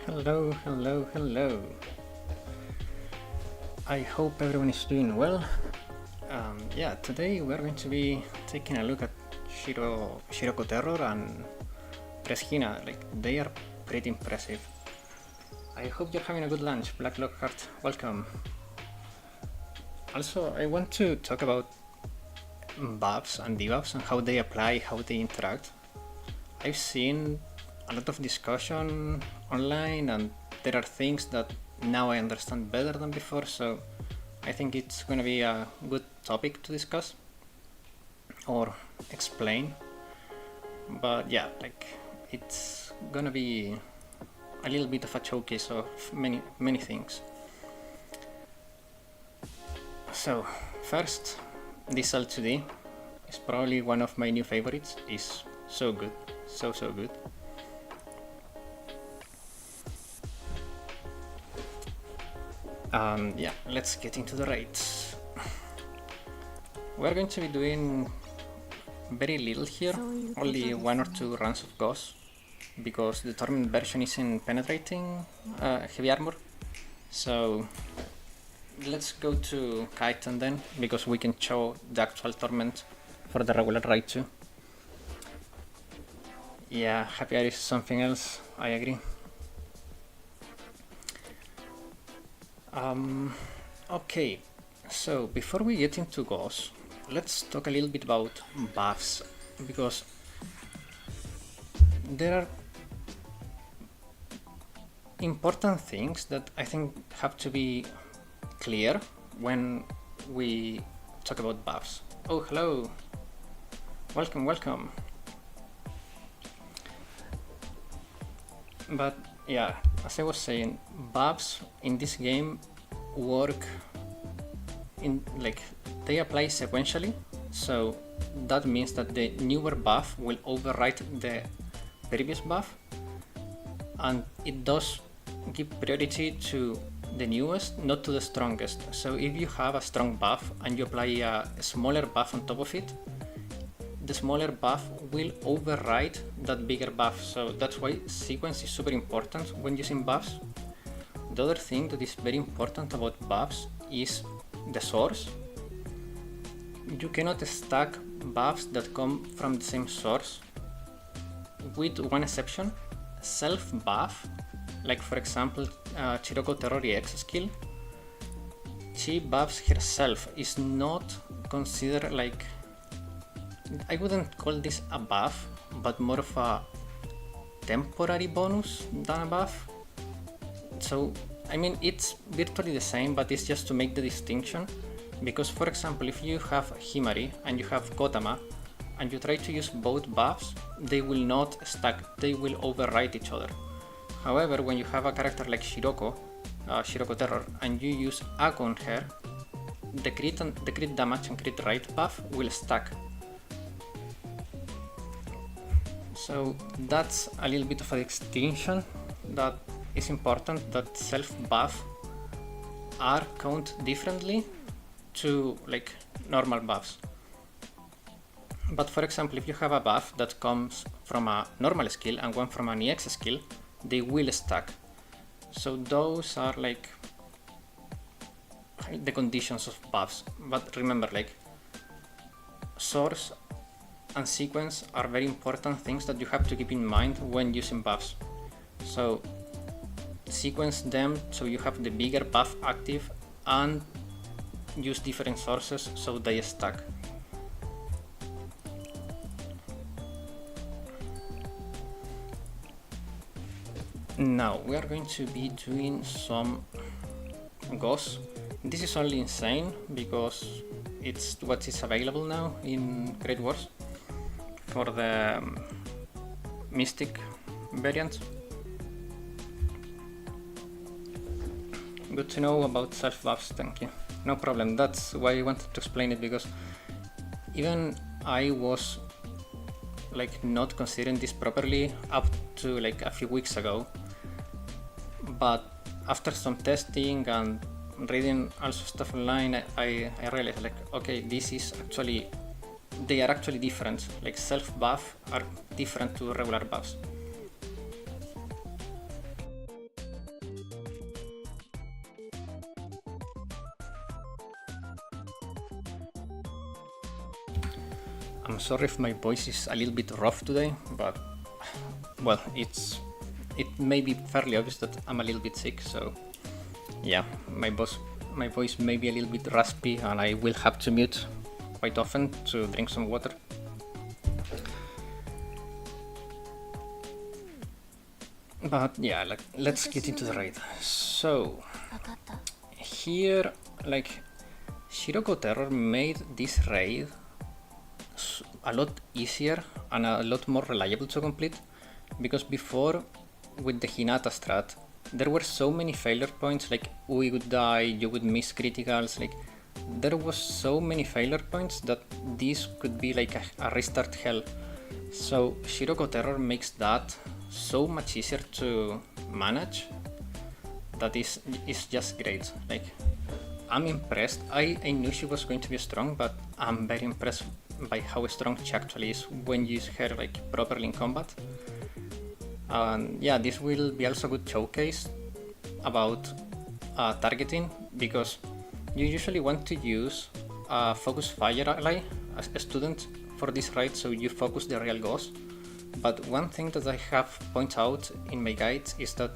Hello, hello, hello. I hope everyone is doing well. Yeah, today we're going to be taking a look at Shiroko Terror and Dress Hina. Like, they are pretty impressive. I hope you're having a good lunch, Black Lockhart. Welcome. Also, I want to talk about buffs and debuffs and how they apply, how they interact. I've seen a lot of discussion online, and there are things that now I understand better than before, so I think it's gonna be a good topic to discuss or explain. But yeah, like, it's gonna be a little bit of a showcase of many things. So first, this L2D is probably one of my new favorites. It's so good, so good. Yeah, let's get into the raids. We're going to be doing very little here, only 1 or 2 runs of Ghost, because the Torment version isn't penetrating heavy armor. So let's go to Kaiten then, because we can show the actual Torment for the regular raid too. Yeah, Happy Iris is something else, I agree. Okay, so before we get into Ghost, let's talk a little bit about buffs, because there are important things that I think have to be clear when we talk about buffs. Oh, hello! Welcome, welcome! But yeah, as I was saying, buffs in this game work in, like, they apply sequentially, so that means that the newer buff will override the previous buff, and it does give priority to the newest, not to the strongest. So if you have a strong buff and you apply a smaller buff on top of it, the smaller buff will override that bigger buff, so that's why sequence is super important when using buffs. The other thing that is very important about buffs is the source. You cannot stack buffs that come from the same source, with one exception: self-buff. Like, for example, Shiroko Terror X skill. She buffs herself, is not considered, like, I wouldn't call this a buff, but more of a temporary bonus than a buff. So, I mean, it's virtually the same, but it's just to make the distinction. Because, for example, if you have Himari and you have Kotama, and you try to use both buffs, they will not stack, they will override each other. However, when you have a character like Shiroko Terror, and you use Ako on her, the crit damage and crit rate buff will stack. So that's a little bit of a distinction that is important, that self-buff are counted differently to, like, normal buffs. But for example, if you have a buff that comes from a normal skill and one from an EX skill, they will stack. So those are, like, the conditions of buffs. But remember, like, source and sequence are very important things that you have to keep in mind when using buffs. So sequence them so you have the bigger buff active, and use different sources so they stack. Now we are going to be doing some Ghosts. This is only insane because it's what is available now in Great Wars for the Mystic variant. Good to know about self-buffs, thank you. No problem, that's why I wanted to explain it, because even I was, like, not considering this properly up to, like, a few weeks ago. But after some testing and reading also stuff online, I realized, like, okay, this is actually, they are actually different. Like, self-buff are different to regular buffs. I'm sorry if my voice is a little bit rough today, but well, it may be fairly obvious that I'm a little bit sick, so yeah, my voice may be a little bit raspy and I will have to mute quite often to drink some water. But yeah, like, let's get into the raid. So here, like, Shiroko Terror made this raid a lot easier and a lot more reliable to complete, because before, with the Hinata strat, there were so many failure points, like we would die, you would miss criticals, like there was so many failure points that this could be like a restart hell. So Shiroko Terror makes that so much easier to manage. That is just great. Like, I'm impressed. I knew she was going to be strong, but I'm very impressed by how strong she actually is when you use her like properly in combat. And yeah, this will be also a good showcase about targeting, because you usually want to use a focus fire ally as a student for this raid, so you focus the real ghost. But one thing that I have pointed out in my guide is that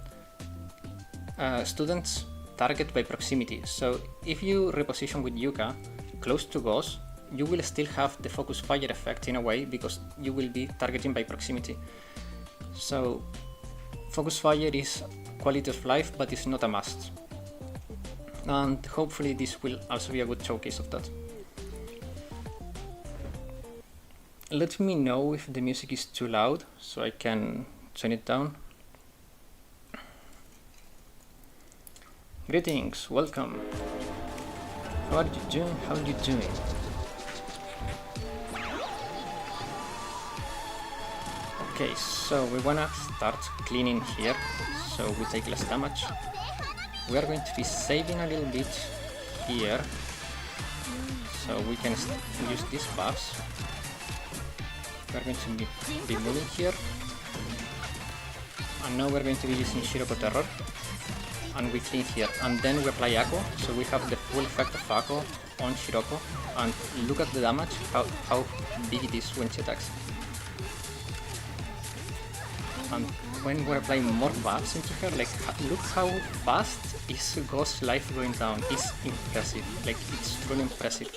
students target by proximity. So if you reposition with Yuka close to ghost, you will still have the focus fire effect in a way, because you will be targeting by proximity. So focus fire is quality of life, but it's not a must. And hopefully this will also be a good showcase of that. Let me know if the music is too loud so I can turn it down. Greetings, welcome. How are you doing? How are you doing? Okay, so we wanna start cleaning here, so we take less damage. We are going to be saving a little bit here, so we can use these buffs. We are going to be moving here, and now we're going to be using Shiroko Terror, and we clean here, and then we apply Echo, so we have the full effect of Echo on Shiroko, and look at the damage, how big it is when she attacks. And when we're applying more buffs into her, like, look how fast is Ghost's life going down. It's impressive, like, it's truly impressive.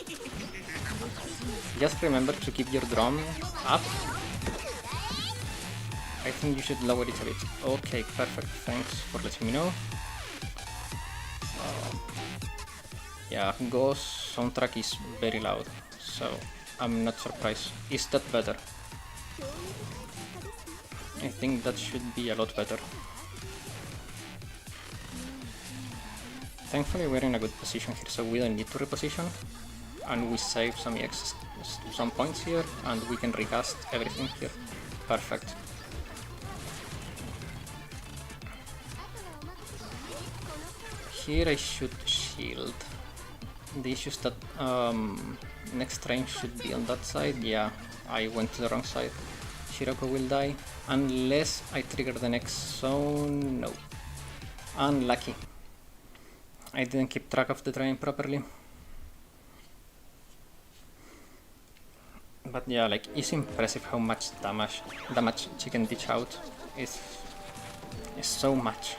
Just remember to keep your drum up. I think you should lower it a bit. Okay, perfect, thanks for letting me know. Yeah, Ghost soundtrack is very loud, so I'm not surprised. Is that better? I think that should be a lot better. Thankfully we're in a good position here, so we don't need to reposition, and we save some points here, and we can recast everything here. Perfect. Here I should shield. The issue is that next range should be on that side. Yeah, I went to the wrong side. Shiroko will die unless I trigger the next zone. No. Unlucky. I didn't keep track of the train properly. But yeah, like, it's impressive how much damage she can dish out. It's so much.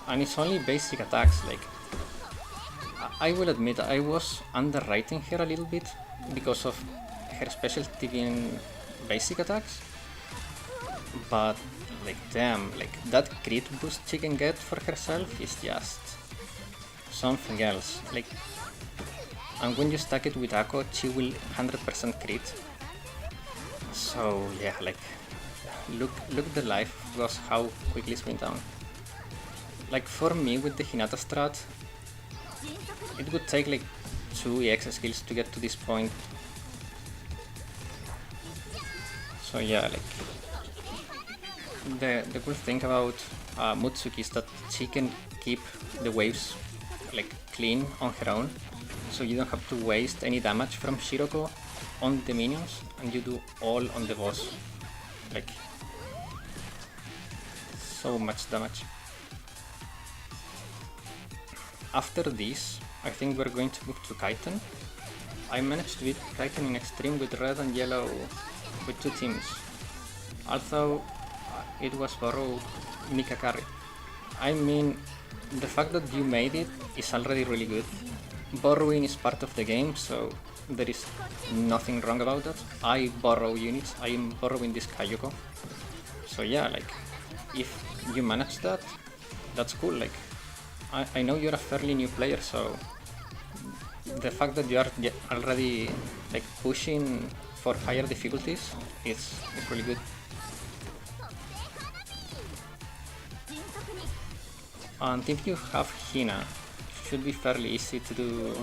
And it's only basic attacks. Like, I will admit I was underrating her a little bit because of her specialty being basic attacks, but like, damn, like, that crit boost she can get for herself is just something else. Like, and when you stack it with Echo, she will 100% crit. So yeah, like, look the life was how quickly it's going down. Like, for me with the Hinata strat, it would take like 2 EX skills to get to this point. So yeah, like, the cool thing about Mutsuki is that she can keep the waves like clean on her own, so you don't have to waste any damage from Shiroko on the minions, and you do all on the boss. Like, so much damage. After this, I think we're going to move to Kaiten, I managed to beat Kaiten in Extreme with red and yellow with 2 teams. Although it was borrowed Mika carry. I mean, the fact that you made it is already really good. Borrowing is part of the game, so there is nothing wrong about that. I borrow units, I am borrowing this Kayoko. So yeah, like, if you manage that, that's cool. Like, I know you're a fairly new player, so the fact that you are already like pushing for higher difficulties is really good. And if you have Hina, it should be fairly easy to do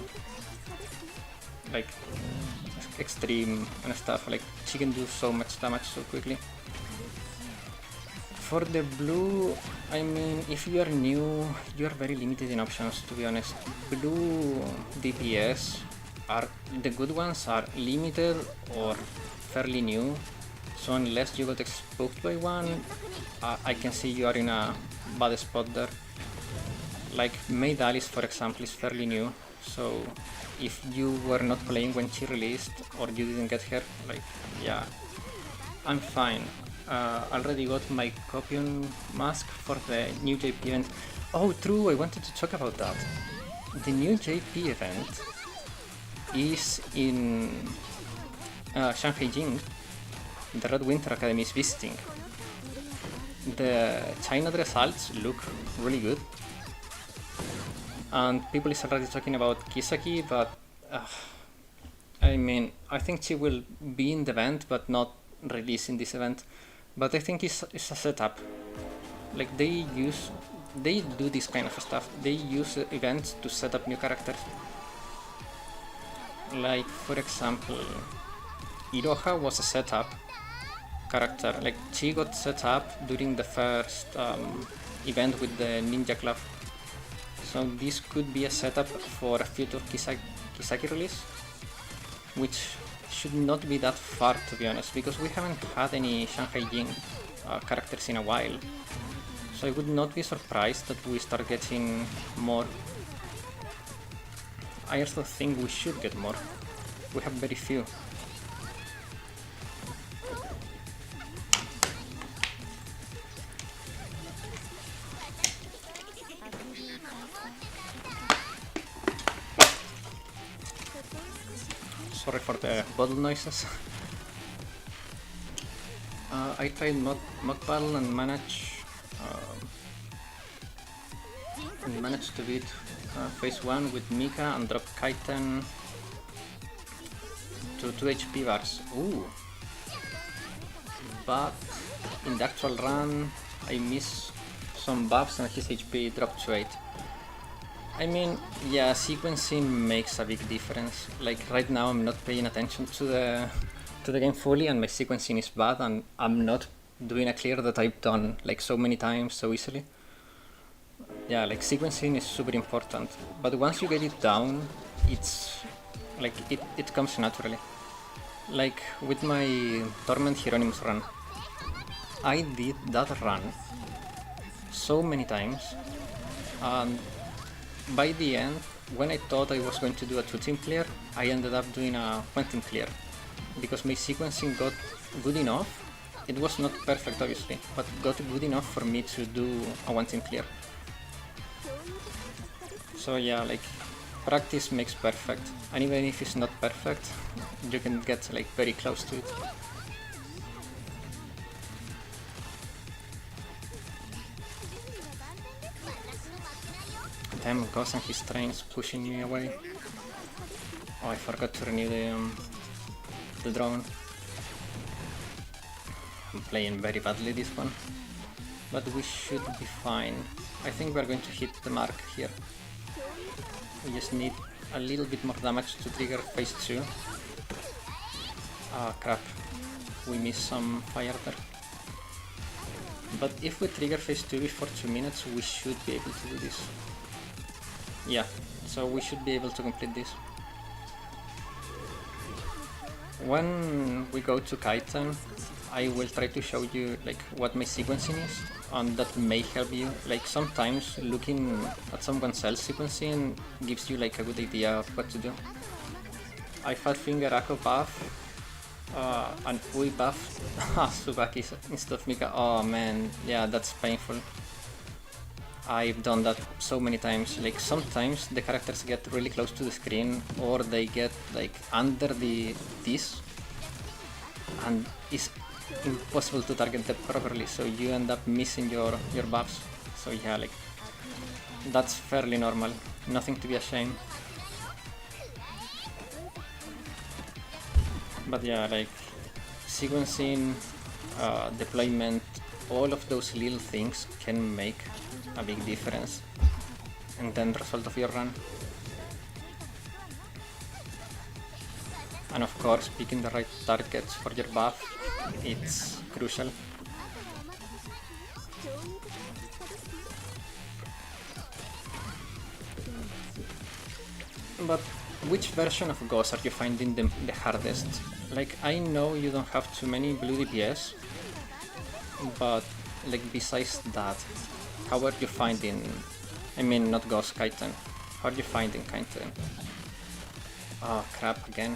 like extreme and stuff. Like, she can do so much damage so quickly. For the blue, I mean, if you are new, you are very limited in options, to be honest. Blue DPS are the good ones are limited or fairly new, so unless you got exposed by one, I can see you are in a bad spot there. Like Maid Alice, for example, is fairly new, so if you were not playing when she released or you didn't get her, like, yeah, I'm fine. Already got my Copion mask for the new JP event. Oh, true, I wanted to talk about that. The new JP event is in Shanghai Jing. The Red Winter Academy is visiting. The China dress alts look really good. And people is already talking about Kisaki, but I mean, I think she will be in the event, but not released in this event. But I think it's a setup. Like, they do this kind of stuff. They use events to set up new characters. Like, for example, Iroha was a setup character. Like, she got set up during the first event with the Ninja Club. So this could be a setup for a future Kisaki release, which should not be that far, to be honest, because we haven't had any Shanghai Jing characters in a while. So I would not be surprised that we start getting more. I also think we should get more. We have very few. Sorry for the bottle noises. I tried mock battle and managed to beat phase 1 with Mika and drop Kaiten to 2 HP bars. Ooh! But in the actual run, I missed some buffs and his HP dropped to 8. I mean, yeah, sequencing makes a big difference. Like, right now I'm not paying attention to the game fully, and my sequencing is bad, and I'm not doing a clear that I've done like so many times so easily. Yeah, like, sequencing is super important, but once you get it down, it's like it comes naturally. Like with my Torment Hieronymus run, I did that run so many times, and by the end, when I thought I was going to do a 2-team clear, I ended up doing a 1-team clear, because my sequencing got good enough. It was not perfect, obviously, but got good enough for me to do a 1-team clear. So yeah, like, practice makes perfect, and even if it's not perfect, you can get like very close to it. Damn, Ghost and his trains pushing me away. Oh, I forgot to renew the drone. I'm playing very badly this one, but we should be fine. I think we're going to hit the mark here. We just need a little bit more damage to trigger phase 2. Ah, crap. We missed some fire there. But if we trigger phase 2 before 2 minutes, we should be able to do this. Yeah, so we should be able to complete this. When we go to Kaiten, I will try to show you like what my sequencing is, and that may help you. Like, sometimes looking at someone else sequencing gives you like a good idea of what to do. I Fat Finger Ako buff, and we buff Tsubaki instead of Mika. Oh man, yeah, that's painful. I've done that so many times. Like sometimes the characters get really close to the screen, or they get like under this, and it's impossible to target them properly. So you end up missing your buffs. So yeah, like that's fairly normal. Nothing to be ashamed. But yeah, like sequencing, deployment, all of those little things can make a big difference and then the result of your run. And of course, picking the right targets for your buff, it's crucial. But which version of Ghost are you finding the hardest? Like, I know you don't have too many blue DPS, but like besides that, how are you finding, I mean not Ghost, Kaiten, how are you finding Kaiten? Oh crap, again.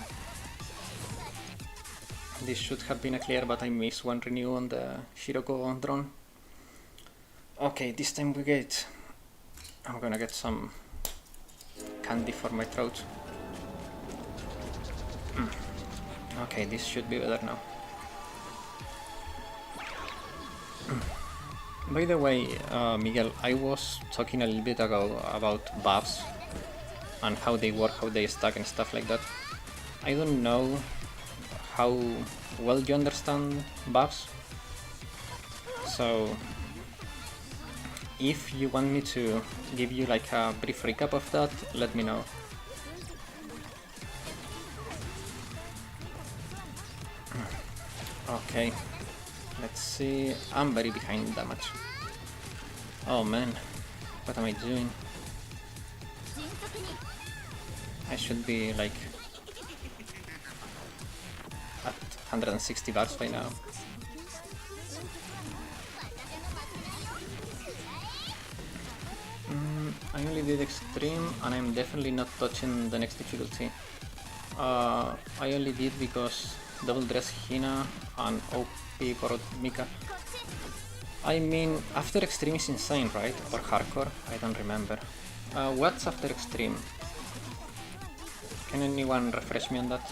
This should have been a clear, but I missed one renew on the Shiroko drone. Okay, this time we get, I'm gonna get some candy for my throat. Okay, this should be better now. By the way, Miguel, I was talking a little bit ago about buffs and how they work, how they stack and stuff like that. I don't know how well you understand buffs, so if you want me to give you like a brief recap of that, let me know. Okay, let's see. I'm very behind in damage. Oh man, what am I doing? I should be like at 160 bars by now. I only did extreme and I'm definitely not touching the next difficulty. I only did because double Dress Hina and OP borrowed Mika. I mean, after extreme is insane, right? Or hardcore? I don't remember. What's after extreme? Can anyone refresh me on that?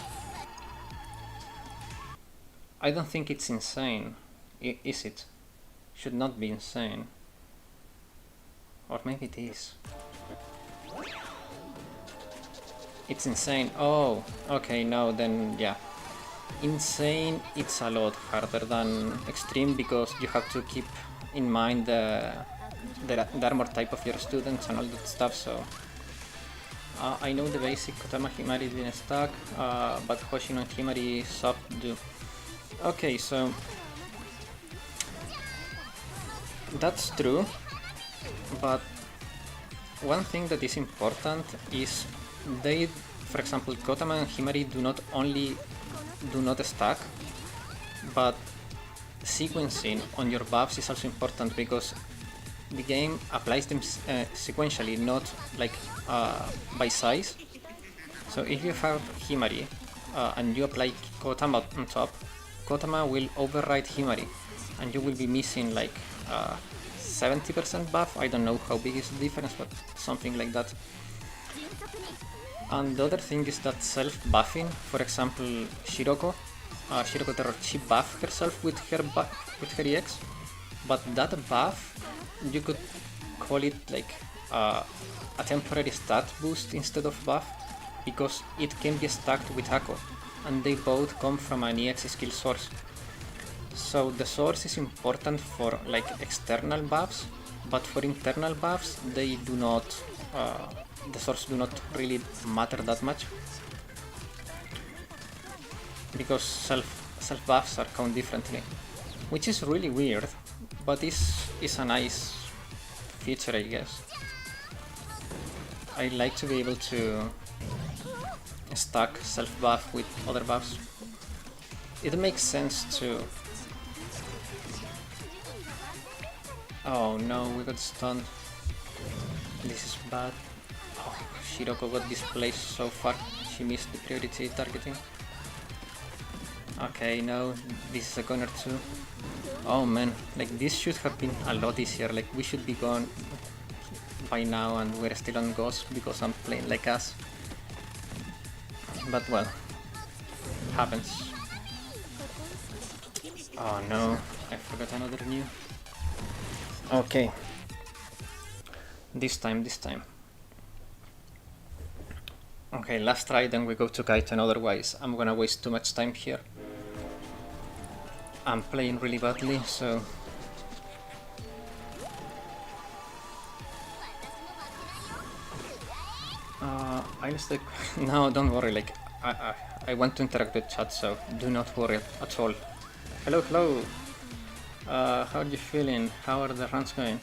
I don't think it's insane. Is it? Should not be insane. Or maybe it is. It's insane. Oh, okay, no, then yeah. Insane, it's a lot harder than extreme because you have to keep in mind the armor type of your students and all that stuff, so... I know the basic Kotama Himari didn't stack, but Hoshino and Himari sub do. Okay, so... That's true, but one thing that is important is they, for example, Kotama and Himari do not stack, but sequencing on your buffs is also important because the game applies them sequentially, not like by size. So if you have Himari and you apply Kotama on top, Kotama will override Himari and you will be missing like 70% buff. I don't know how big is the difference, but something like that. And the other thing is that self-buffing, for example, Shiroko Terror, she buffed herself with her EX, but that buff, you could call it like a temporary stat boost instead of buff, because it can be stacked with Ako, and they both come from an EX skill source. So the source is important for like external buffs, but for internal buffs, they do not. The source do not really matter that much, because self buffs are count differently, which is really weird, but is a nice feature, I guess. I like to be able to stack self buff with other buffs. It makes sense to... Oh no, we got stunned. This is bad. Oh Shiroko got displaced so far. She missed the priority targeting. Okay, no, this is a gunner too. Oh man, like this should have been a lot easier. Like we should be gone by now and we're still on Ghost because I'm playing like us. But well, happens. Oh no, I forgot another new. Okay. This time. Okay, last try, then we go to Kaiten, otherwise I'm gonna waste too much time here. I'm playing really badly, so... I just like... No, don't worry, like, I want to interact with chat, so do not worry at all. Hello! How are you feeling? How are the runs going?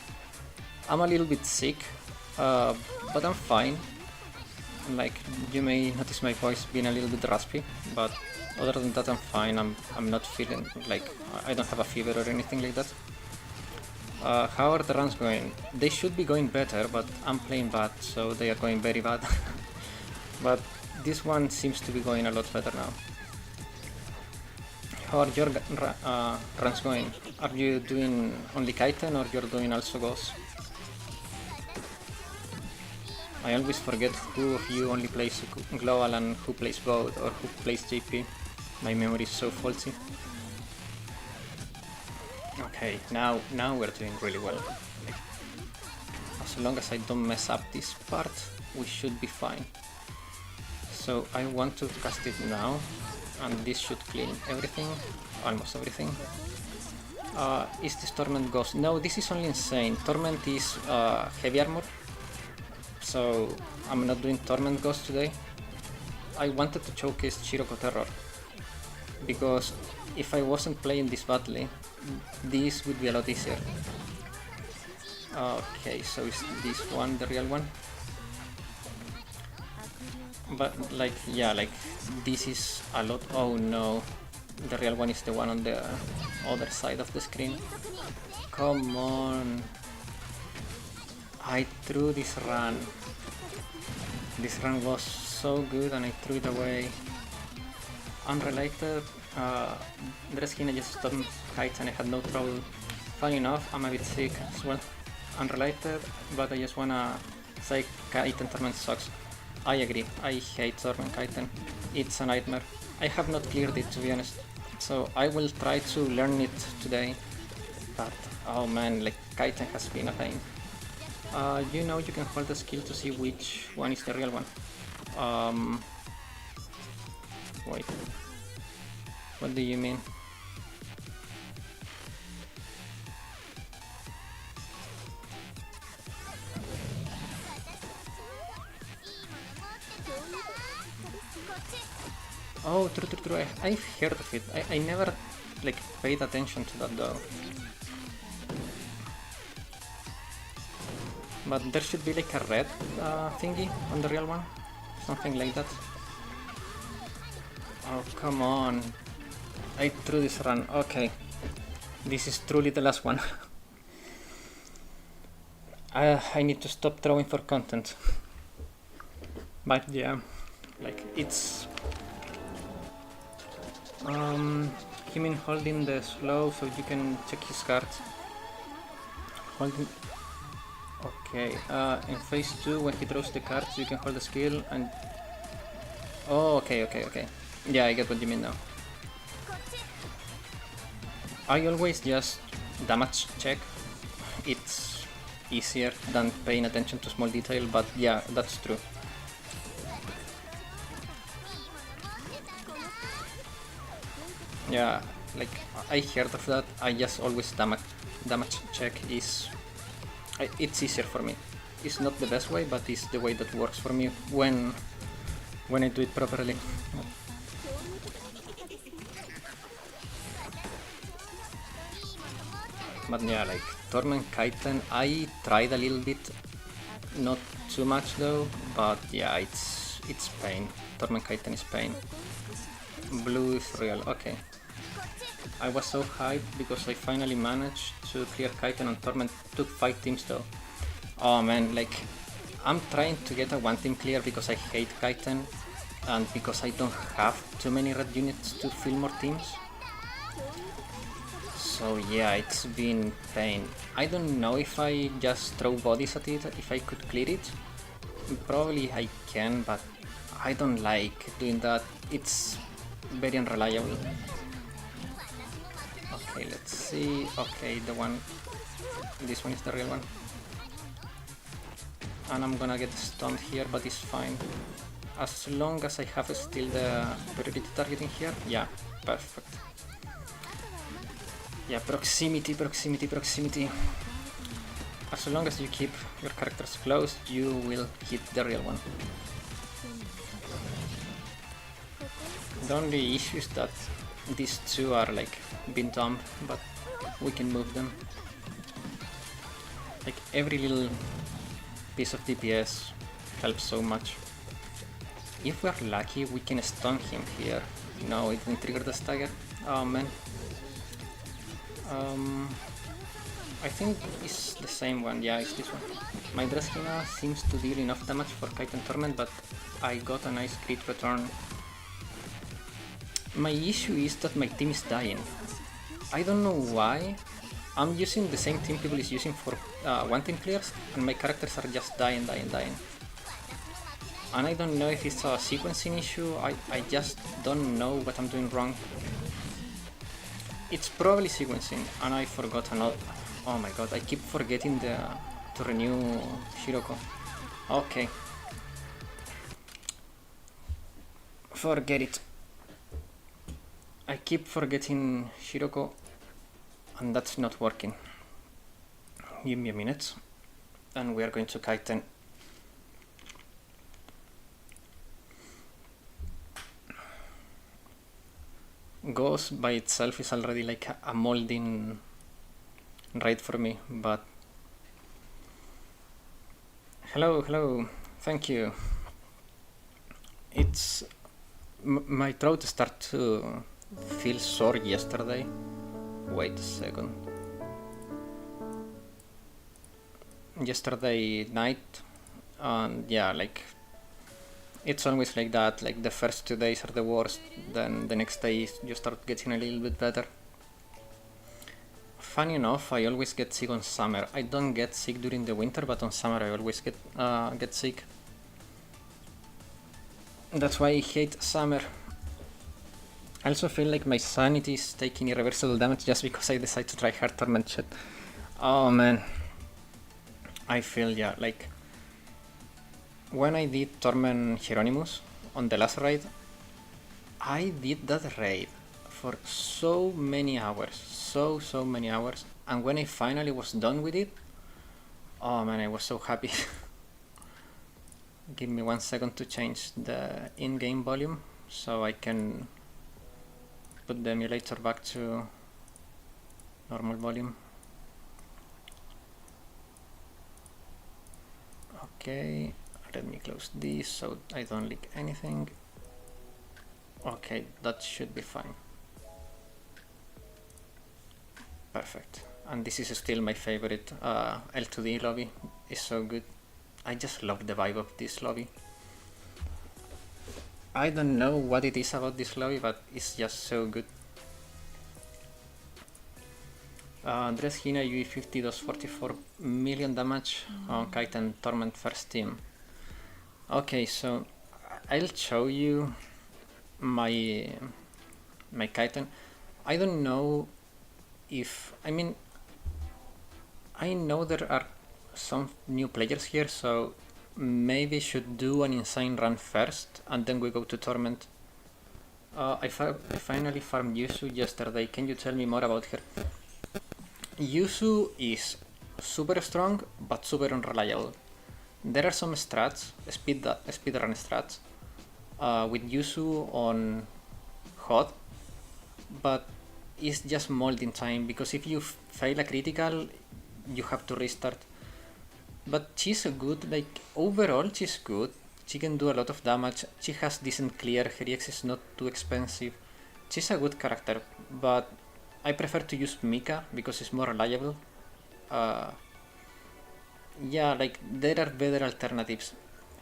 I'm a little bit sick, but I'm fine. Like, you may notice my voice being a little bit raspy, but other than that I'm fine. I'm not feeling like I don't have a fever or anything like that. How are the runs going? They should be going better, but I'm playing bad, so they are going very bad. But this one seems to be going a lot better now. How are your runs going? Are you doing only Kaiten or you're doing also Ghost? I always forget who of you only plays Global and who plays both, or who plays JP. My memory is so faulty. Okay, now we're doing really well. As long as I don't mess up this part, we should be fine. So I want to cast it now, and this should clean everything, almost everything. Is this Torment Ghost? No, this is only Insane. Torment is heavy armor. So I'm not doing Torment Ghost today. I wanted to showcase Shiroko Terror, because if I wasn't playing this badly, this would be a lot easier. Okay, so is this one the real one? But like, yeah, like this is a lot. Oh no, the real one is the one on the other side of the screen. Come on. I threw this run. This run was so good and I threw it away. Unrelated, Dress Hina just stunned Kaiten. I had no trouble. Funny enough, I'm a bit sick as well. Unrelated, but I just wanna say Kaiten Torment sucks. I agree, I hate Torment Kaiten. It's a nightmare. I have not cleared it, to be honest. So I will try to learn it today. But oh man, like Kaiten has been a pain. You know, you can hold the skill to see which one is the real one. Wait. What do you mean? Oh, true. I've heard of it. I never, like, paid attention to that though. But there should be like a red thingy on the real one. Something like that. Oh, come on. I threw this run. Okay. This is truly the last one. I need to stop throwing for content. But yeah, like it's... you mean holding the slow so you can check his cards? Holding... Okay, in phase 2 when he draws the cards you can hold the skill and... Oh, okay. Yeah, I get what you mean now. I always just damage check. It's easier than paying attention to small detail, but yeah, that's true. Yeah, like I heard of that. I just always damage check is... it's easier for me. It's not the best way, but it's the way that works for me when I do it properly. But yeah, like Torment Kaiten, I tried a little bit, not too much though, but yeah, it's pain. Torment Kaiten is pain. Blue is real, okay. I was so hyped because I finally managed to clear Kaiten and Torment. Took 5 teams though. Oh man, like I'm trying to get a one team clear because I hate Kaiten and because I don't have too many red units to fill more teams. So yeah, it's been pain. I don't know if I just throw bodies at it, if I could clear it. Probably I can, but I don't like doing that. It's very unreliable. Okay, let's see. Okay, this one is the real one. And I'm gonna get stunned here, but it's fine. As long as I have still the priority targeting here, yeah, perfect. Yeah, proximity. As long as you keep your characters close, you will hit the real one. The only issue is that these two are like being dumb, but we can move them. Like every little piece of DPS helps so much. If we're lucky, we can stun him here. No, it didn't trigger the stagger. Oh man. I think it's the same one. Yeah, it's this one. My Dress Hina seems to deal enough damage for Kaiten Torment, but I got a nice crit return. My issue is that my team is dying. I don't know why. I'm using the same team people is using for one team clears, and my characters are just dying. And I don't know if it's a sequencing issue, I just don't know what I'm doing wrong. It's probably sequencing, and I forgot another. Oh my god, I keep forgetting to renew Shiroko. Okay. Forget it. I keep forgetting Shiroko, and that's not working. Give me a minute, and we are going to Kaiten. Ghost by itself is already like a molding raid for me, but hello, thank you. It's my throat started to feel sore yesterday. Wait a second. Yesterday night, and yeah, like it's always like that. Like the first 2 days are the worst, then the next day you start getting a little bit better. Funny enough, I always get sick on summer. I don't get sick during the winter, but on summer I always get sick. That's why I hate summer. I also feel like my sanity is taking irreversible damage just because I decide to try hard Torment shit. Oh man. I feel, yeah, like when I did Torment Hieronymus on the last raid, I did that raid for so many hours, so many hours, and when I finally was done with it, oh man, I was so happy. Give me 1 second to change the in-game volume so I can put the emulator back to normal volume. Okay, let me close this so I don't leak anything. Okay, that should be fine. Perfect. And this is still my favorite L2D lobby. It's so good. I just love the vibe of this lobby. I don't know what it is about this lobby, but it's just so good. Dress Hina UE50 does 44 million damage on Kaiten Torment first team. Okay, so I'll show you my Kaiten. I don't know if, I mean, I know there are some new players here, so maybe should do an insane run first and then we go to Torment. I finally farmed Yuzu yesterday. Can you tell me more about her? Yuzu is super strong but super unreliable. There are some strats, speedrun strats, with Yuzu on hot, but it's just molding time because if you fail a critical, you have to restart. But she's a good, like overall she's good. She can do a lot of damage. She has decent clear. Her EX is not too expensive. She's a good character, but I prefer to use Mika because it's more reliable. Yeah, like there are better alternatives.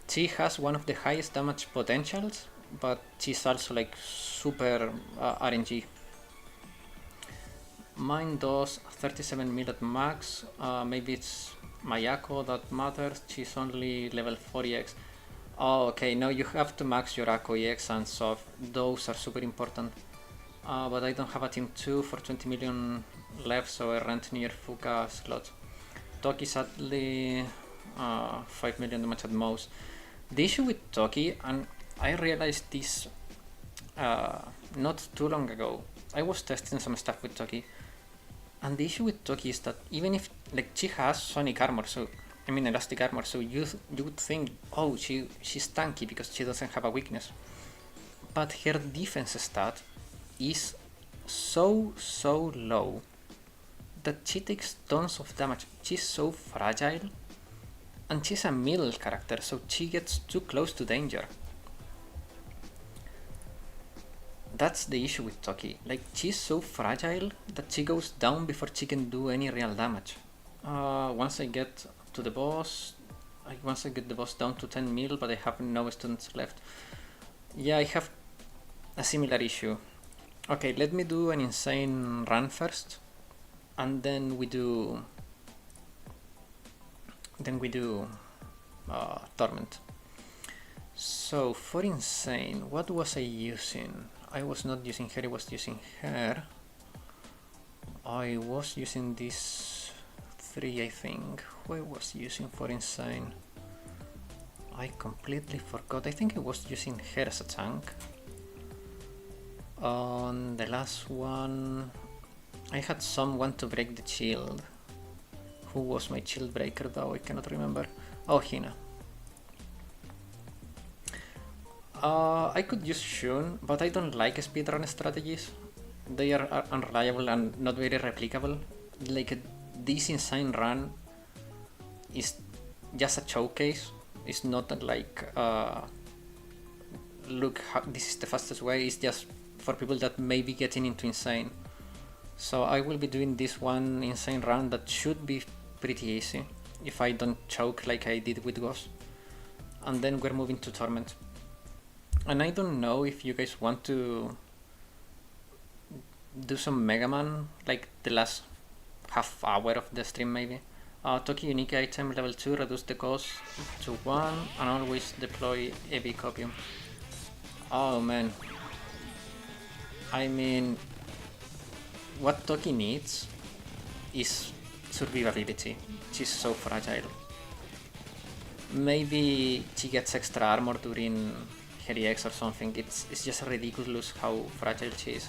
She has one of the highest damage potentials, but she's also like super RNG. Mine does 37 mil at max. Maybe it's Mayako that matters. She's only level 4 EX. Oh, okay. Now you have to max your Ako EX and so those are super important. But I don't have a team 2 for 20 million left, so I rent near Fuka slot. Toki sadly 5 million damage at most. The issue with Toki, and I realized this not too long ago. I was testing some stuff with Toki, and the issue with Toki is that even if like she has Sonic armor, so I mean elastic armor, so you would think, oh, she's tanky because she doesn't have a weakness, but her defense stat is so low that she takes tons of damage. She's so fragile, and she's a middle character, so she gets too close to danger. That's the issue with Toki. Like, she's so fragile that she goes down before she can do any real damage. Once I get to the boss, once I get the boss down to 10 mil, but I have no students left. Yeah, I have a similar issue. Okay, let me do an insane run first, and then we do Torment. So for insane, what was I using? I was not using her, I was using her. I was using these 3, I think. Who I was using for insane? I completely forgot. I think I was using her as a tank. On the last one, I had someone to break the shield. Who was my shield breaker though? I cannot remember. Oh, Hina. I could use Shun, but I don't like speedrun strategies. They are unreliable and not very replicable. Like this insane run is just a showcase. It's not like look, this is the fastest way. It's just for people that may be getting into insane. So I will be doing this one insane run that should be pretty easy if I don't choke like I did with Ghost. And then we're moving to Torment. And I don't know if you guys want to do some Megaman, like the last half hour of the stream maybe. Toki unique item level 2, reduce the cost to 1, and always deploy heavy copium. Oh man. I mean, what Toki needs is survivability. She's so fragile. Maybe she gets extra armor during her EX or something. It's just ridiculous how fragile she is.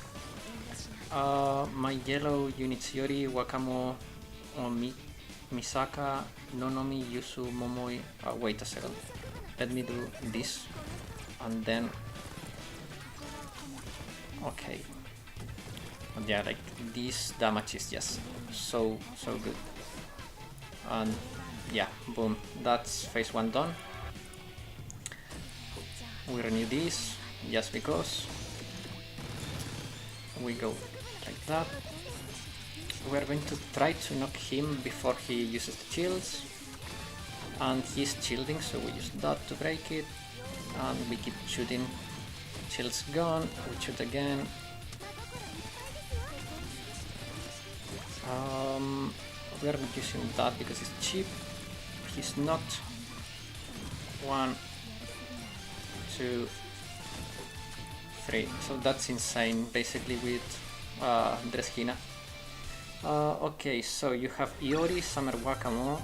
My yellow units Yori, Wakamo, Misaka, Nonomi, Yusu, Momoi. Wait a second. Let me do this and then. Okay. But yeah, like this damage is just so good. And yeah, boom. That's phase 1 done. We renew this just because. We go like that. We're going to try to knock him before he uses the shields. And he's shielding, so we use that to break it. And we keep shooting. Shields gone, we shoot again. We are using that because it's cheap. He's not. 1, 2, 3. So that's insane, basically, with Dress Hina. Okay, so you have Iori, Summer Wakamo,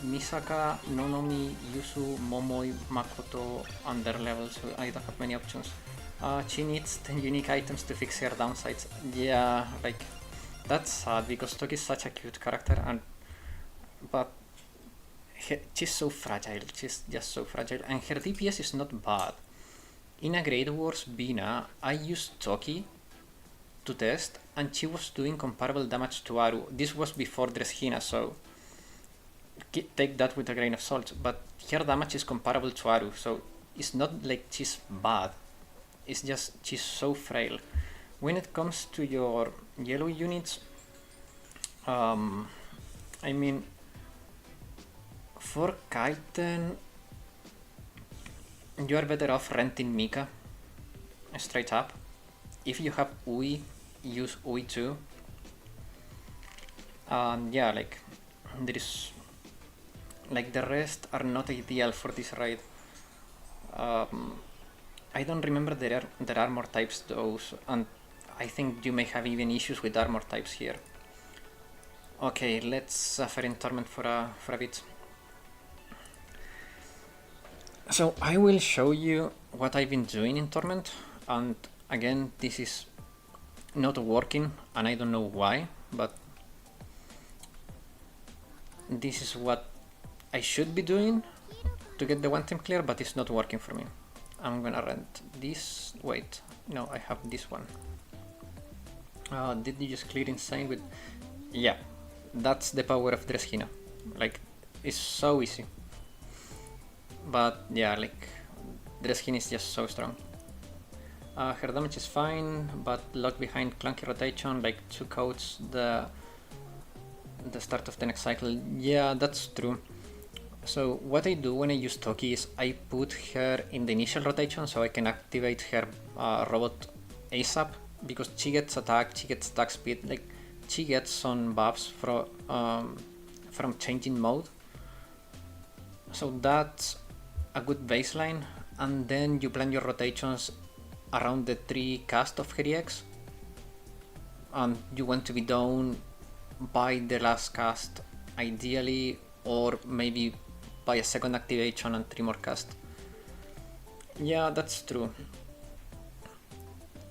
Misaka, Nonomi, Yusu, Momoi, Makoto, under level, so I don't have many options. She needs 10 unique items to fix her downsides. Yeah, like, that's sad because Toki is such a cute character, but she's so fragile, she's just so fragile, and her DPS is not bad. In a Great Wars Bina, I used Toki to test, and she was doing comparable damage to Aru. This was before Dress Hina, so take that with a grain of salt, but her damage is comparable to Aru, so it's not like she's bad. It's just she's so frail. When it comes to your yellow units, I mean, For Kaiten, you are better off renting Mika straight up. If you have Ui, use Ui too. Yeah, like there is like the rest are not ideal for this raid. I don't remember there are more types though, and I think you may have even issues with armor types here. Okay, let's suffer in Torment for a bit. So I will show you what I've been doing in Torment, and again this is not working and I don't know why, but this is what I should be doing to get the one time clear, but it's not working for me. I'm gonna rent this. Wait, no, I have this one. Did you just clear Insane with... Yeah, that's the power of Dress Hina. Like, it's so easy. But yeah, like, Dress Hina is just so strong. Her damage is fine, but locked behind clunky rotation, like 2 codes the start of the next cycle. Yeah, that's true. So what I do when I use Toki is I put her in the initial rotation so I can activate her robot ASAP, because she gets attack speed, like she gets some buffs from changing mode. So that's a good baseline, and then you plan your rotations around the 3 cast of her EX, and you want to be done by the last cast ideally, or maybe by a second activation and 3 more cast. Yeah, that's true.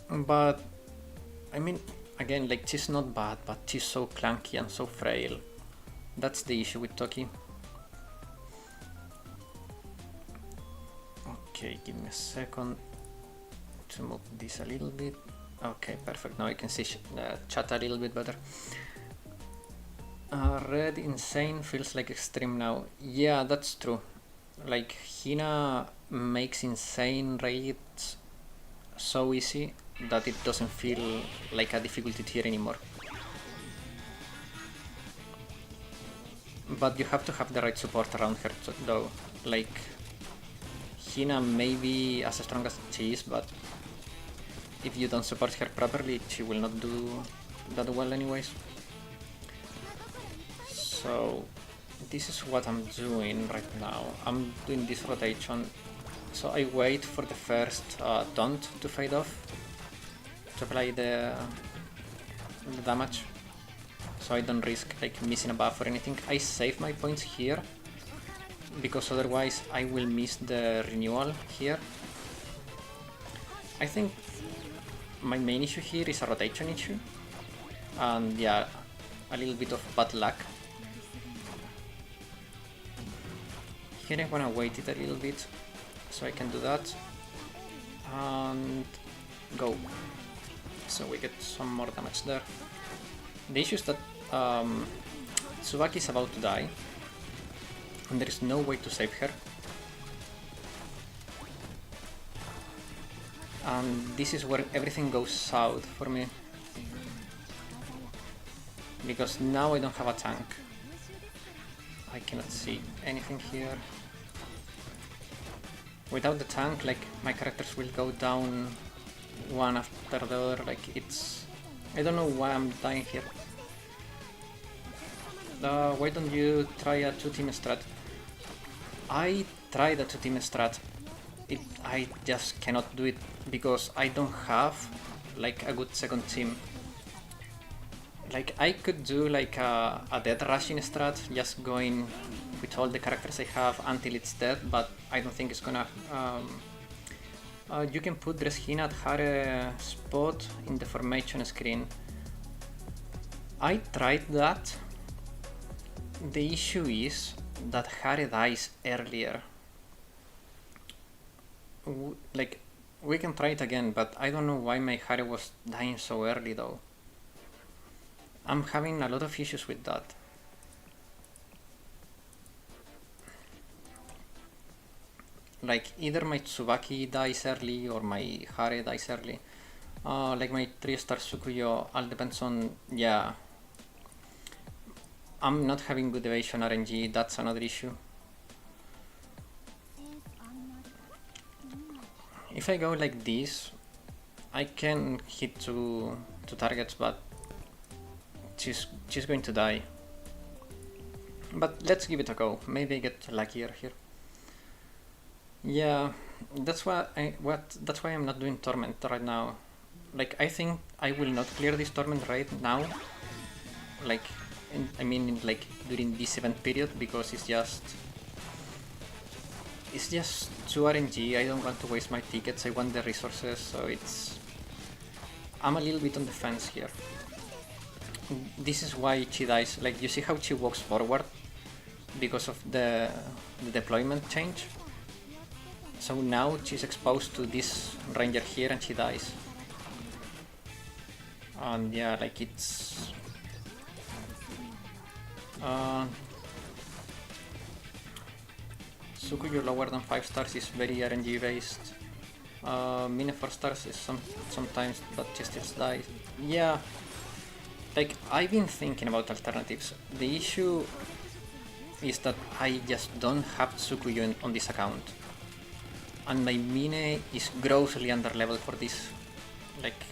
But I mean, again, like, she's not bad, but she's so clunky and so frail. That's the issue with Toki. Okay, give me a second to move this a little bit. Okay, perfect. Now I can see chat a little bit better. Red Insane feels like extreme now. Yeah, that's true. Like, Hina makes Insane raids so easy that it doesn't feel like a difficulty tier anymore. But you have to have the right support around her though. Like, Hina may be as strong as she is, but if you don't support her properly, she will not do that well anyways. So this is what I'm doing right now. I'm doing this rotation. So I wait for the first taunt to fade off to apply the damage, so I don't risk like missing a buff or anything. I save my points here because otherwise I will miss the renewal here. I think my main issue here is a rotation issue, and yeah, a little bit of bad luck. Here I wanna wait it a little bit so I can do that and go, so we get some more damage there. The issue is that Tsubaki is about to die and there is no way to save her, and this is where everything goes south for me, because now I don't have a tank. I cannot see anything here. Without the tank, like, my characters will go down one after the other. Like, it's... I don't know why I'm dying here. Why don't you try a 2-team strat? I tried a 2-team strat. I just cannot do it because I don't have like a good second team. Like, I could do like a dead rushing strat, just going with all the characters I have until it's dead, but I don't think it's gonna... you can put Dress Hina at her spot in the formation screen. I tried that. The issue is that Hare dies earlier. Like, we can try it again, but I don't know why my Hare was dying so early though. I'm having a lot of issues with that. Like, either my Tsubaki dies early or my Hare dies early. Like my 3-star Sukuyo, all depends on... yeah. I'm not having good evasion RNG, that's another issue. If I go like this, I can hit two targets, but she's going to die. But let's give it a go. Maybe I get luckier here. Yeah, that's why I'm not doing Torment right now. Like, I think I will not clear this Torment right now. Like, like during this event period, because it's just too RNG. I don't want to waste my tickets. I want the resources, so I'm a little bit on the fence here. This is why she dies. Like, you see how she walks forward because of the deployment change. So now she's exposed to this ranger here and she dies. And yeah, like it's... Sukuyo lower than 5 stars is very RNG based. Mine 4 stars is sometimes, but she still dies. Yeah, like I've been thinking about alternatives. The issue is that I just don't have Tsukuyo on this account. And my Mine is grossly under level for this. Like,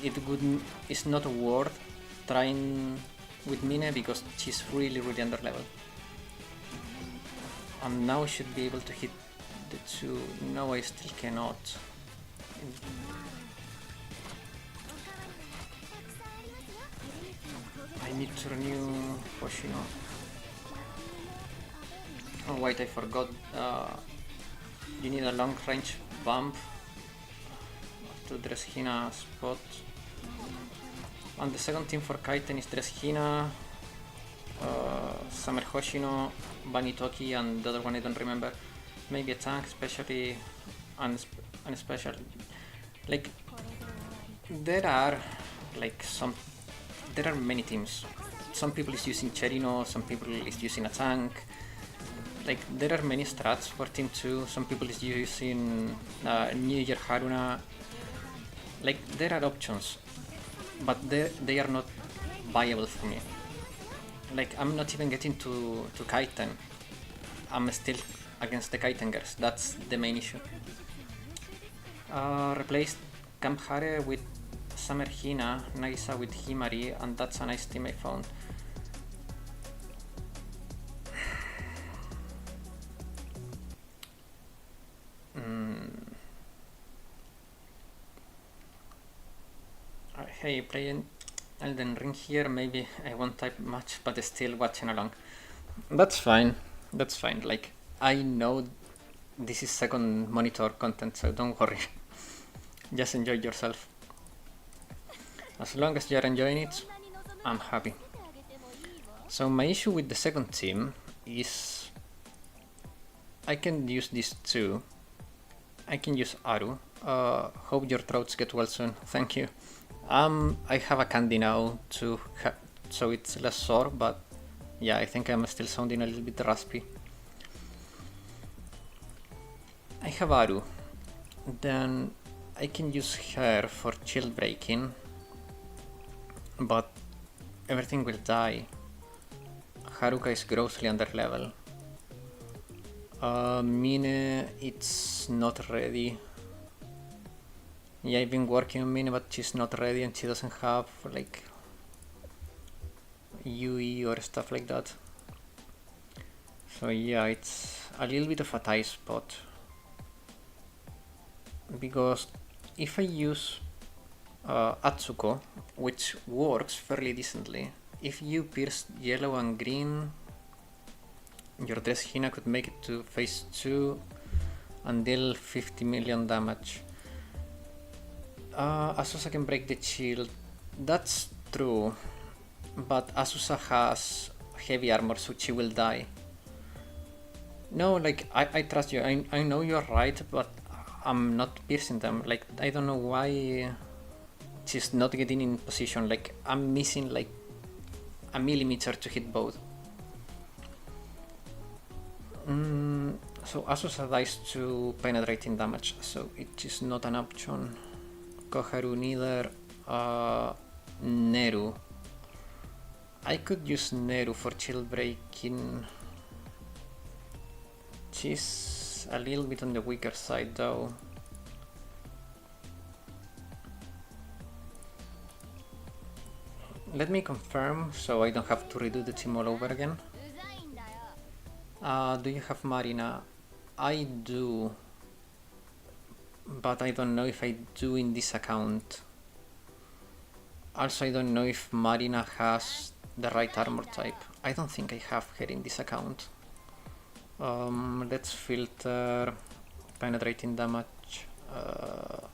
it's not worth trying with Mine because she's really under level. And now I should be able to hit the 2. No, I still cannot. I need to renew Hoshino. Oh wait, I forgot. You need a long range bump to Dress Hina spot. And the second team for Kaiten is Dress Hina, Summer Hoshino, Banitoki, and the other one I don't remember. Maybe a tank, especially and special. Like, there are many teams. Some people is using Cherino, some people is using a tank. Like, there are many strats for Team 2, some people is using New Year Haruna. Like, there are options, but they are not viable for me. Like, I'm not even getting to Kaiten. I'm still against the Kaitengers, that's the main issue. Replaced Camp Hare with Summer Hina, Nagisa with Himari, and that's a nice team I found. Hey, playing Elden Ring here, maybe I won't type much, but still watching along. That's fine, like, I know this is second monitor content, so don't worry. Just enjoy yourself. As long as you're enjoying it, I'm happy. So my issue with the second team is I can use this too. I can use Aru. Hope your throats get well soon. Thank you. I have a candy now so it's less sore, but yeah, I think I'm still sounding a little bit raspy. I have Aru. Then I can use her for shield breaking, but everything will die. Haruka is grossly under level. Mine, it's not ready. Yeah, I've been working on Mine, but she's not ready and she doesn't have like UE or stuff like that. So yeah, it's a little bit of a tight spot. Because if I use Atsuko, which works fairly decently, if you pierce yellow and green, your Dress Hina could make it to phase 2 and deal 50 million damage. Asusa can break the shield, that's true, but Asusa has heavy armor, so she will die. No, like, I trust you, I know you're right, but I'm not piercing them. Like, I don't know why she's not getting in position. Like, I'm missing like a millimeter to hit both. So Asusa dies to penetrating damage, so it is not an option. Koharu neither. Neru. I could use Neru for shield breaking. She's a little bit on the weaker side though. Let me confirm so I don't have to redo the team all over again. Do you have Marina? I do, but I don't know if I do in this account. Also, I don't know if Marina has the right armor type. I don't think I have her in this account. Let's filter penetrating damage.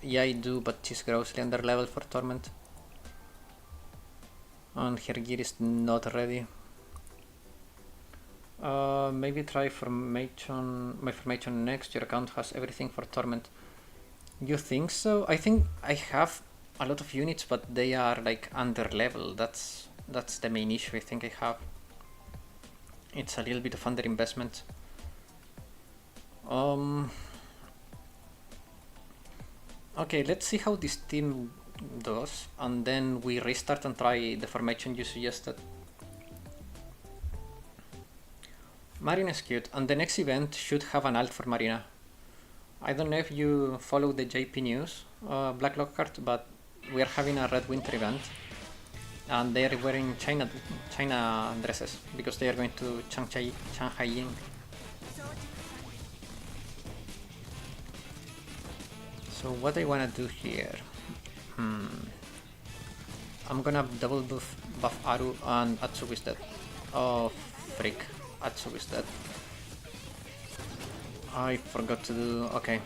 Yeah, I do, but she's grossly under level for Torment. And her gear is not ready. Maybe try formation, my formation next. Your account has everything for Torment. You think so? I think I have a lot of units, but they are like under level. That's the main issue I think I have. It's a little bit of under investment. Okay, let's see how this team does, and then we restart and try the formation you suggested. Marina is cute, and the next event should have an alt for Marina. I don't know if you follow the JP News, Black Lockhart, but we are having a Red Winter event, and they are wearing China dresses because they are going to Shanghai. So what I wanna do here? I'm gonna double buff Aru and Atsugu is dead. Oh freak, Atsugu is dead. I forgot to do. Okay,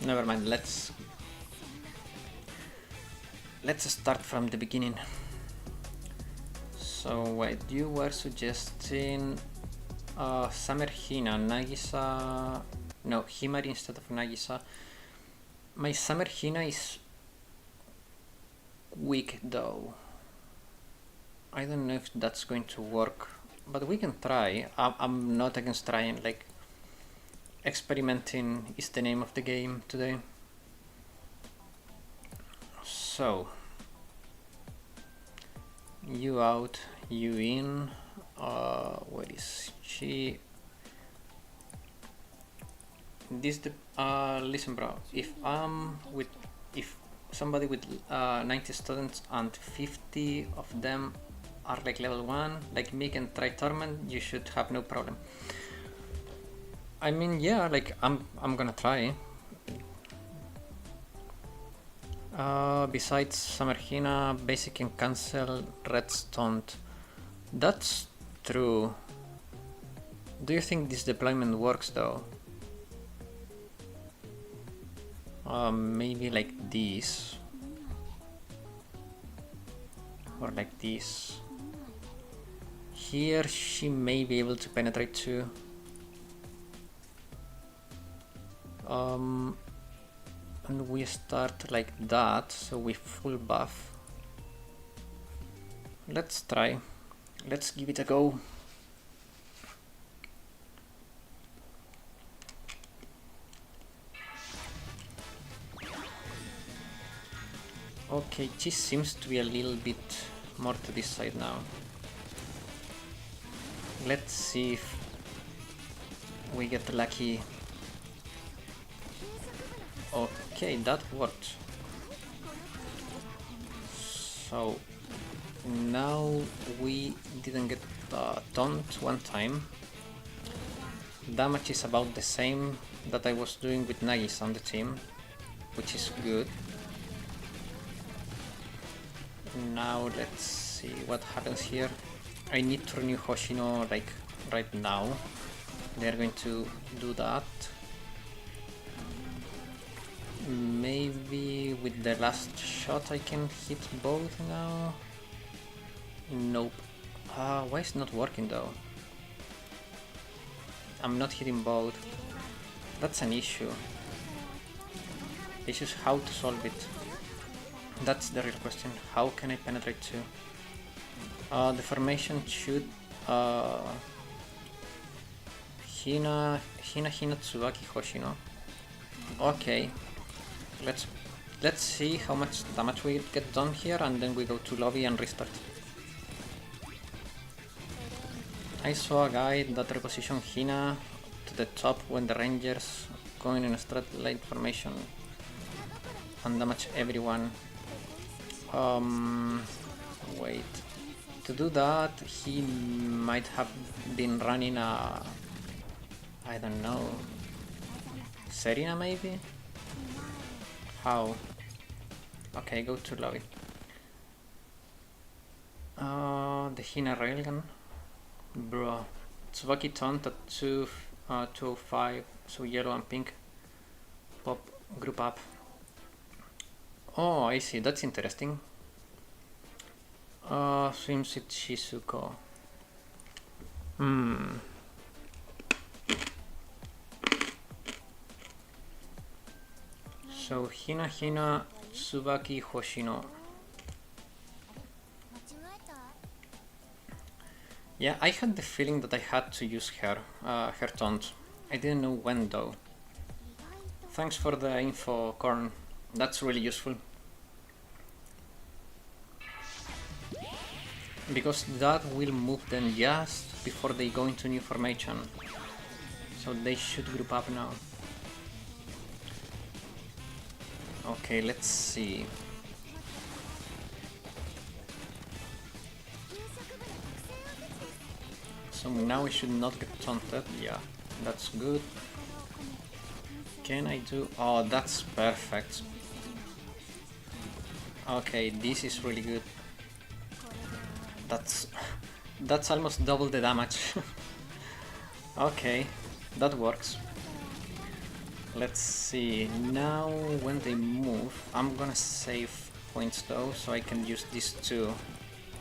never mind. Let's start from the beginning. So wait, you were suggesting Summer Hina, Nagisa. No, Himari instead of Nagisa. My Summer Hina is weak though. I don't know if that's going to work, but we can try. I'm not against trying. Like, experimenting is the name of the game today. So, you out, you in. Where is she? This listen, bro. If somebody with 90 students and 50 of them are like level 1, like me, can try Torment, you should have no problem. I mean, yeah, like I'm gonna try. Besides Summer Hina, basic can cancel Redstone. That's true. Do you think this deployment works though? Maybe like this, or like this. Here she may be able to penetrate too. And we start like that, so we full buff. Let's try. Let's give it a go. Okay, she seems to be a little bit more to this side now. Let's see if we get lucky. Okay, that worked. So now we didn't get taunt one time. Damage is about the same that I was doing with Nagis on the team, which is good. Now let's see what happens here. I need to renew Hoshino like right now. They're going to do that. Maybe with the last shot I can hit both now. Nope. Why is it not working though? I'm not hitting both. That's an issue. The issue is how to solve it. That's the real question. How can I penetrate too? The formation should Hina, Tsubaki, Hoshino. Okay. Let's see how much damage we get done here, and then we go to lobby and restart. I saw a guide that repositioned Hina to the top when the rangers going in a straight line formation and damage everyone. Wait. To do that, he might have been running a... I don't know... Serena maybe? How? Okay, go to lobby. The Hina railgun. Bro. Tsubaki taunt at 205, so yellow and pink. Pop, group up. Oh, I see, that's interesting. Swimsuit Shizuko. So Hina Hina Tsubaki Hoshino. Yeah, I had the feeling that I had to use her taunt. I didn't know when though. Thanks for the info, Korn. That's really useful. Because that will move them just before they go into new formation. So they should group up now. Okay, let's see. So now we should not get taunted. Yeah, that's good. Can I do... Oh, that's perfect. Okay, this is really good. That's almost double the damage. Okay, that works. Let's see, now when they move, I'm gonna save points though, so I can use these two.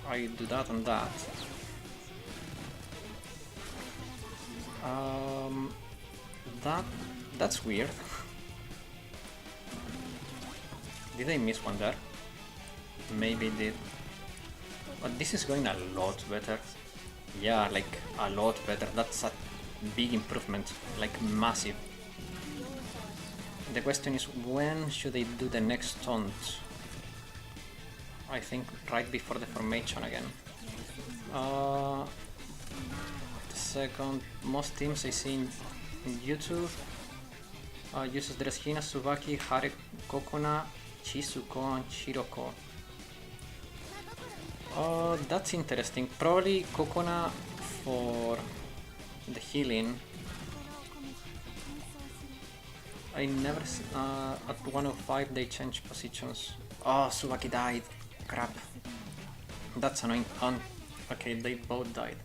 I do that and that. That's weird. Did I miss one there? Maybe did. But this is going a lot better. Yeah, like a lot better. That's a big improvement, like massive. The question is, when should I do the next taunt? I think right before the formation again. Second, most teams I see in YouTube uses Dress Hina, Tsubaki, Hare, Kokona, Shizuko, and Shiroko. That's interesting. Probably Kokona for the healing. I never... at 105 they change positions. Oh, Tsubaki died. Crap. That's annoying. Okay, they both died.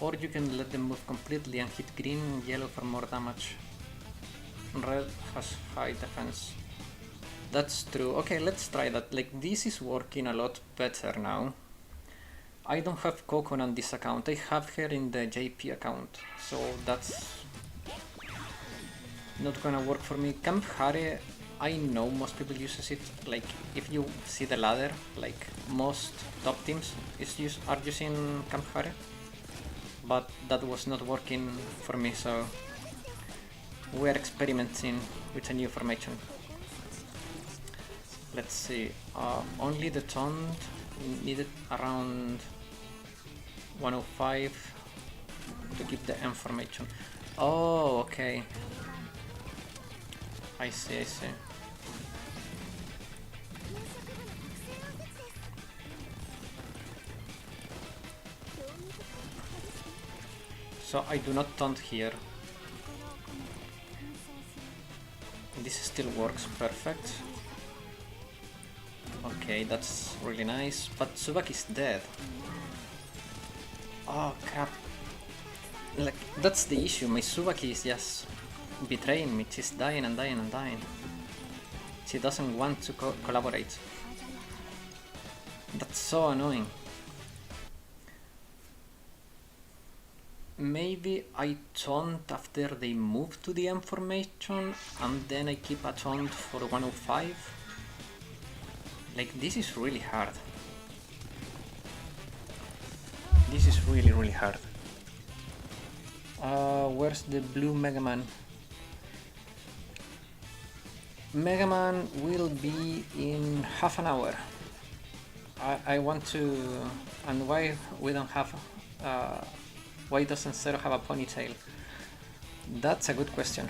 Or you can let them move completely and hit green and yellow for more damage. Red has high defense. That's true. Okay, let's try that. Like, this is working a lot better now. I don't have Kokon on this account. I have her in the JP account. So that's not gonna work for me. Camp Hare, I know most people uses it. Like, if you see the ladder, like most top teams are using Camp Hare. But that was not working for me, so we're experimenting with a new formation. Let's see, only the taunt needed around 105 to give the M formation. Oh, okay. I see, I see. So I do not taunt here. This still works perfect. Okay, that's really nice, but Tsubaki is dead. Oh crap. Like, that's the issue, my Tsubaki is just betraying me, she's dying and dying and dying. She doesn't want to collaborate. That's so annoying. Maybe I taunt after they move to the M formation and then I keep a taunt for 105. Like, this is really hard. This is really, really hard. Where's the blue Megaman? Megaman will be in half an hour. I want to... And why we don't have... why doesn't Zero have a ponytail? That's a good question.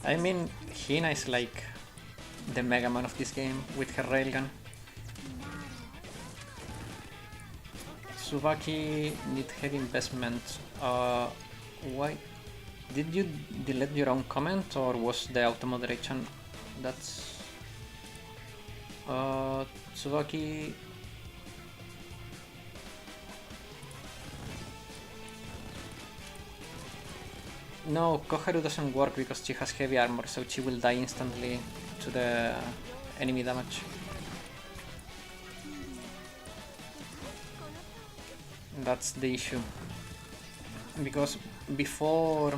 I mean, Hina is like the Megaman of this game with her railgun. Tsubaki need heavy investment. Why? Did you delete your own comment or was the auto moderation? That's Tsubaki. No, Koharu doesn't work because she has heavy armor, so she will die instantly to the enemy damage. That's the issue. Because before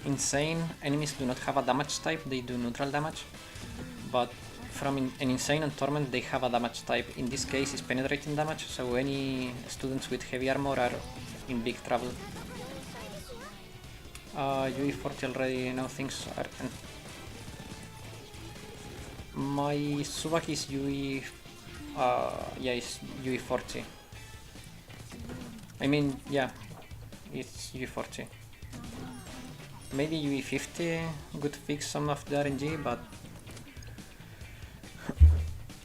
Insane, enemies do not have a damage type, they do neutral damage. But from an Insane and Torment, they have a damage type. In this case, it's penetrating damage, so any students with heavy armor are in big trouble. UE40 already know things are... My Tsubaki is UE... yeah, it's UE40. I mean, yeah, it's UE40. Maybe UE50 could fix some of the RNG, but...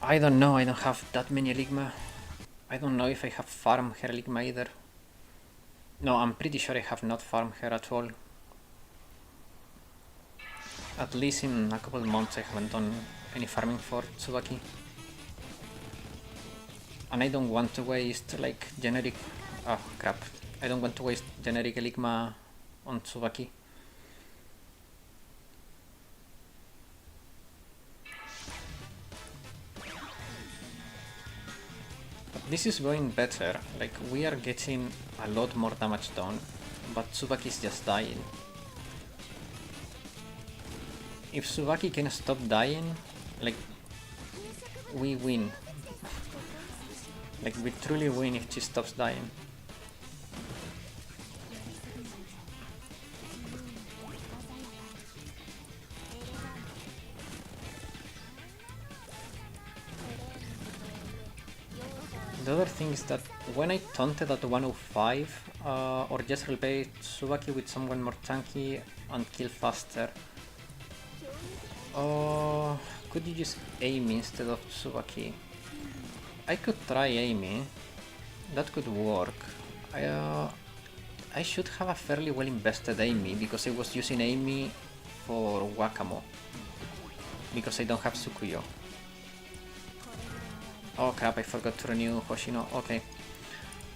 I don't know, I don't have that many Ligma. I don't know if I have farmed her Ligma either. No, I'm pretty sure I have not farmed her at all. At least in a couple of months I haven't done any farming for Tsubaki. And I don't want to waste like generic... Oh crap. I don't want to waste generic Ligma on Tsubaki. But this is going better, like we are getting a lot more damage done, but Tsubaki is just dying. If Tsubaki can stop dying, like, we win. Like, we truly win if she stops dying. The other thing is that when I taunted at 105, or just replay Tsubaki with someone more tanky and kill faster, could you use Amy instead of Tsubaki? I could try Amy. That could work. I should have a fairly well invested Amy because I was using Amy for Wakamo. Because I don't have Tsukuyo. Oh crap, I forgot to renew Hoshino. Okay.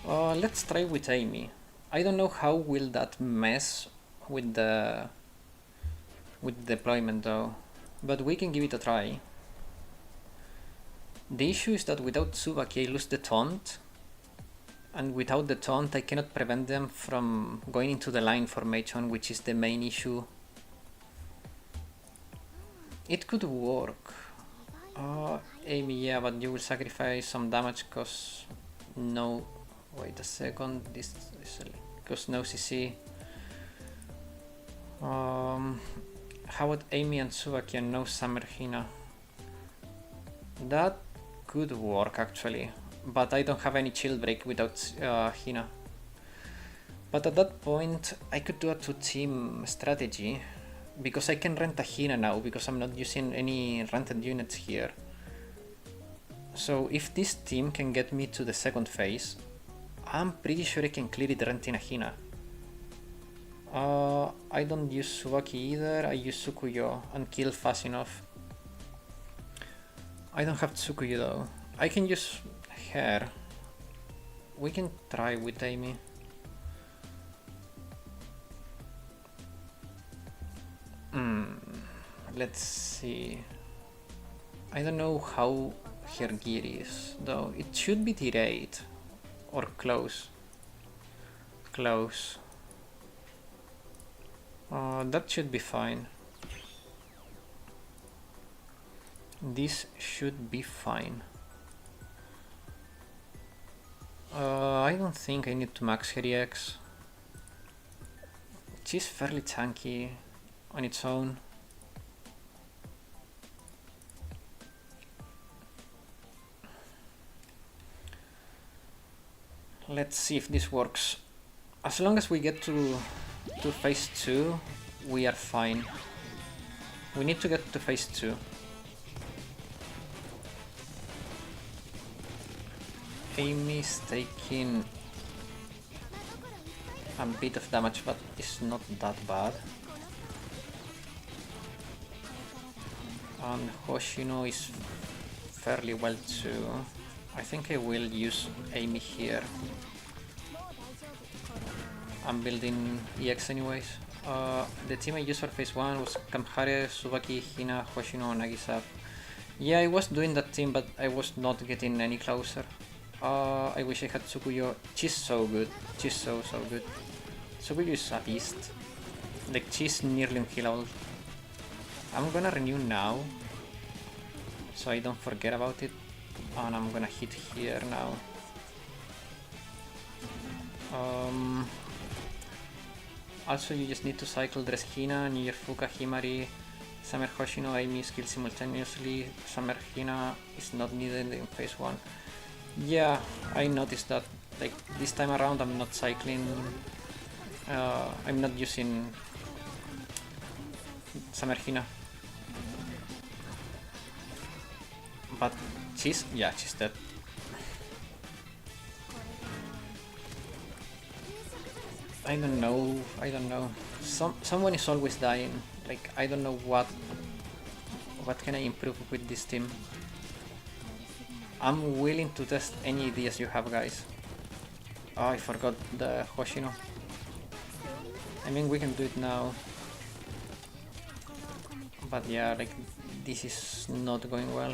Let's try with Amy. I don't know how will that mess with the deployment though. But we can give it a try. The issue is that without Tsubaki I lose the taunt, and without the taunt I cannot prevent them from going into the line formation, which is the main issue. It could work. Amy, yeah, but you will sacrifice some damage cause no... Wait a second, this is... Cause no CC. How about Amy and Tsubaki and no Summer Hina? That could work actually, but I don't have any shield break without Hina. But at that point I could do a 2-team strategy, because I can rent a Hina now, because I'm not using any rented units here. So if this team can get me to the second phase, I'm pretty sure I can clear it renting a Hina. I don't use Tsubaki either, I use Tsukuyo and kill fast enough. I don't have Tsukuyo though. I can use her. We can try with Amy. Let's see. I don't know how her gear is though. It should be tier 8 or close. Close. That should be fine. This should be fine. I don't think I need to max her EX. She's fairly tanky on its own. Let's see if this works. As long as we get to phase 2, we are fine. We need to get to phase 2. Amy's taking a bit of damage, but it's not that bad. And Hoshino is fairly well too. I think I will use Amy here. I'm building EX anyways. The team I used for phase 1 was Kamhare, Tsubaki, Hina, Hoshino, Nagisa. Yeah, I was doing that team, but I was not getting any closer. I wish I had Tsukuyo. She's so good. She's so good. Tsukuyo is a beast. Like, she's nearly unkillable. I'm gonna renew now, so I don't forget about it. And I'm gonna hit here now. Also, you just need to cycle Dress Hina, Nier Fuka, Himari, Summer Hoshino, Amy skill simultaneously. Summer Hina is not needed in phase 1. Yeah, I noticed that. Like, this time around I'm not cycling, I'm not using Summer Hina. But she's dead. I don't know. Someone is always dying. Like, I don't know what can I improve with this team. I'm willing to test any ideas you have, guys. Oh, I forgot the Hoshino. I mean, we can do it now. But yeah, like, this is not going well.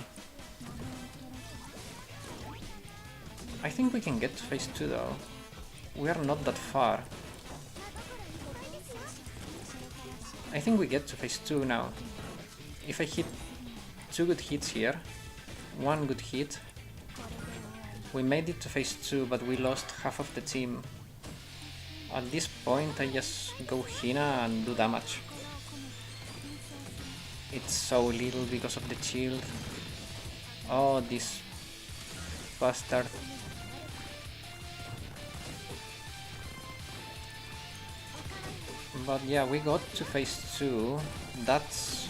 I think we can get to phase 2 though. We are not that far. I think we get to phase 2 now. If I hit 2 good hits here, 1 good hit, we made it to phase 2, but we lost half of the team. At this point I just go Hina and do damage. It's so little because of the shield. Oh, this bastard. But yeah, we got to phase 2. That's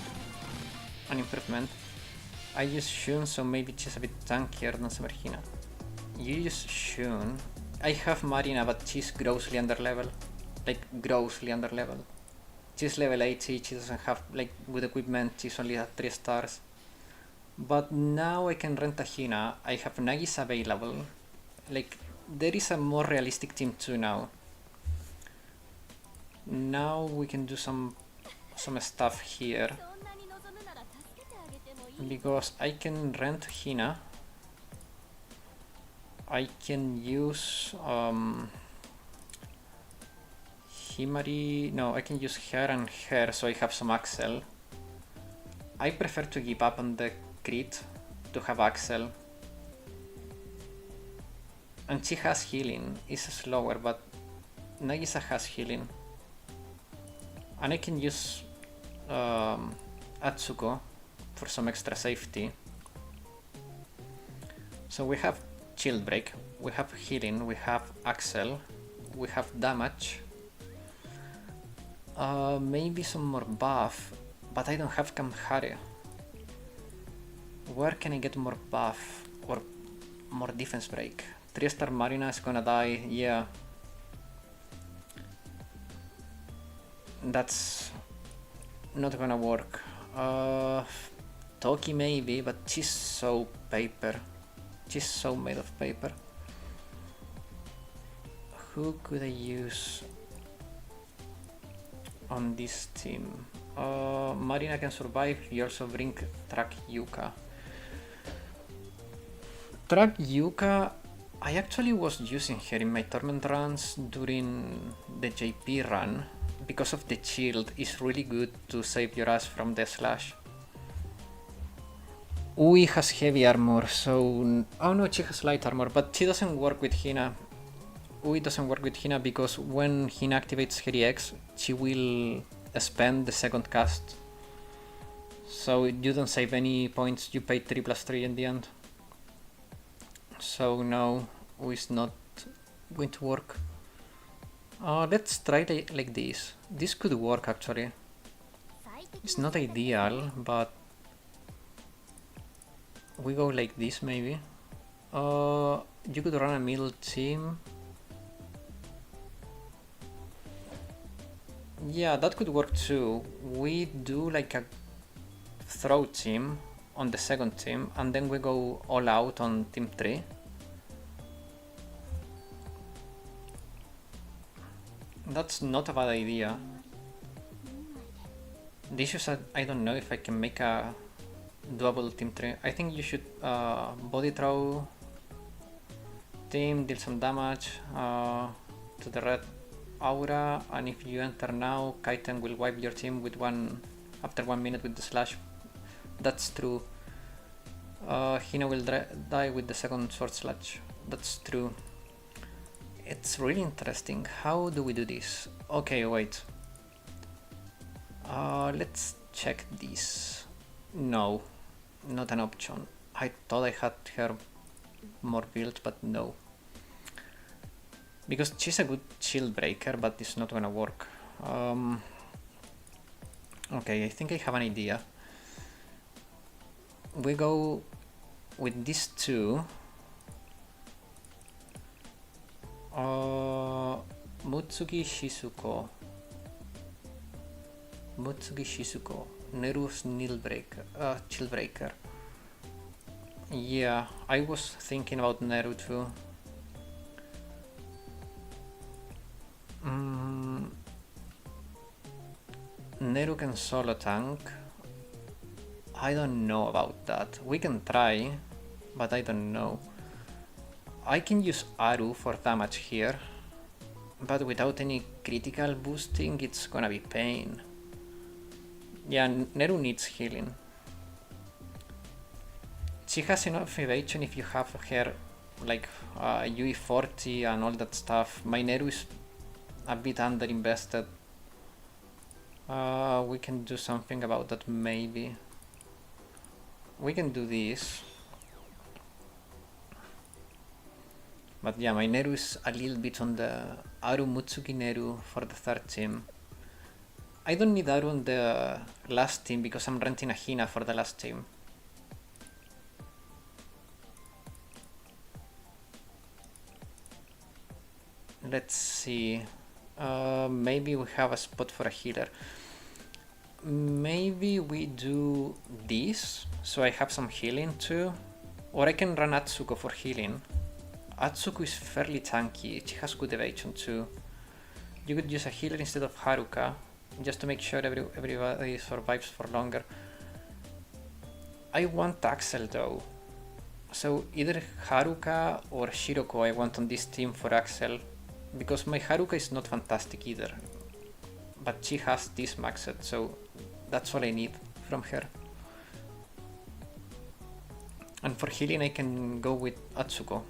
an improvement. I use Shun, so maybe she's a bit tankier than Summerhina. You use Shun. I have Marina, but she's grossly under level. Like, grossly under level. She's level 80, she doesn't have, like, good equipment, she's only at 3 stars. But now I can rent a Hina, I have Nagis available. Like, there is a more realistic team too now. Now we can do some stuff here. Because I can rent Hina. I can use Himari. No, I can use her and her, so I have some Axel. I prefer to give up on the crit to have Axel. And she has healing. It's slower, but Nagisa has healing. And I can use Atsuko for some extra safety. So we have Shield Break, we have healing, we have Axel, we have damage. Maybe some more buff, but I don't have Kamhare. Where can I get more buff or more defense break? 3-star Marina is gonna die, yeah. That's not gonna work. Toki maybe, but she's so paper. She's so made of paper. Who could I use on this team? Marina can survive. You also bring Track Yuka. Track Yuka, I actually was using her in my Torment runs during the JP run. Because of the shield, it's really good to save your ass from the slash. Ui has heavy armor, so... Oh no, she has light armor, but she doesn't work with Hina. Ui doesn't work with Hina because when Hina activates her EX, she will spend the second cast. So you don't save any points, you pay 3+3 in the end. So no, Ui's not going to work. Let's try like this. This could work actually. It's not ideal, but we go like this maybe. You could run a middle team. Yeah, that could work too. We do like a throw team on the second team, and then we go all out on team 3. That's not a bad idea. The issue is that I don't know if I can make a double team 3. I think you should body throw team, deal some damage to the red aura, and if you enter now, Kaiten will wipe your team with after 1 minute with the slash. That's true. Hina will die with the second sword slash. That's true. It's really interesting. How do we do this? Okay, wait. Let's check this. No, not an option. I thought I had her more built, but no. Because she's a good shield breaker, but it's not gonna work. Okay, I think I have an idea. We go with these two. Mutsugi Shizuko. Neru's chill breaker. Yeah, I was thinking about Neru too. Neru can solo tank. I don't know about that. We can try, but I don't know. I can use Aru for damage here, but without any critical boosting, it's gonna be pain. Yeah, Neru needs healing. She has enough evasion if you have her like UE40 and all that stuff. My Neru is a bit underinvested. We can do something about that maybe. We can do this. But yeah, my Neru is a little bit on the Aru Mutsuki Neru for the third team. I don't need Aru on the last team because I'm renting a Hina for the last team. Let's see. Maybe we have a spot for a healer. Maybe we do this, so I have some healing too. Or I can run Atsuko for healing. Atsuko is fairly tanky, she has good evasion too. You could use a healer instead of Haruka, just to make sure everybody survives for longer. I want Axel though. So either Haruka or Shiroko I want on this team for Axel. Because my Haruka is not fantastic either. But she has this maxed, so that's all I need from her. And for healing I can go with Atsuko.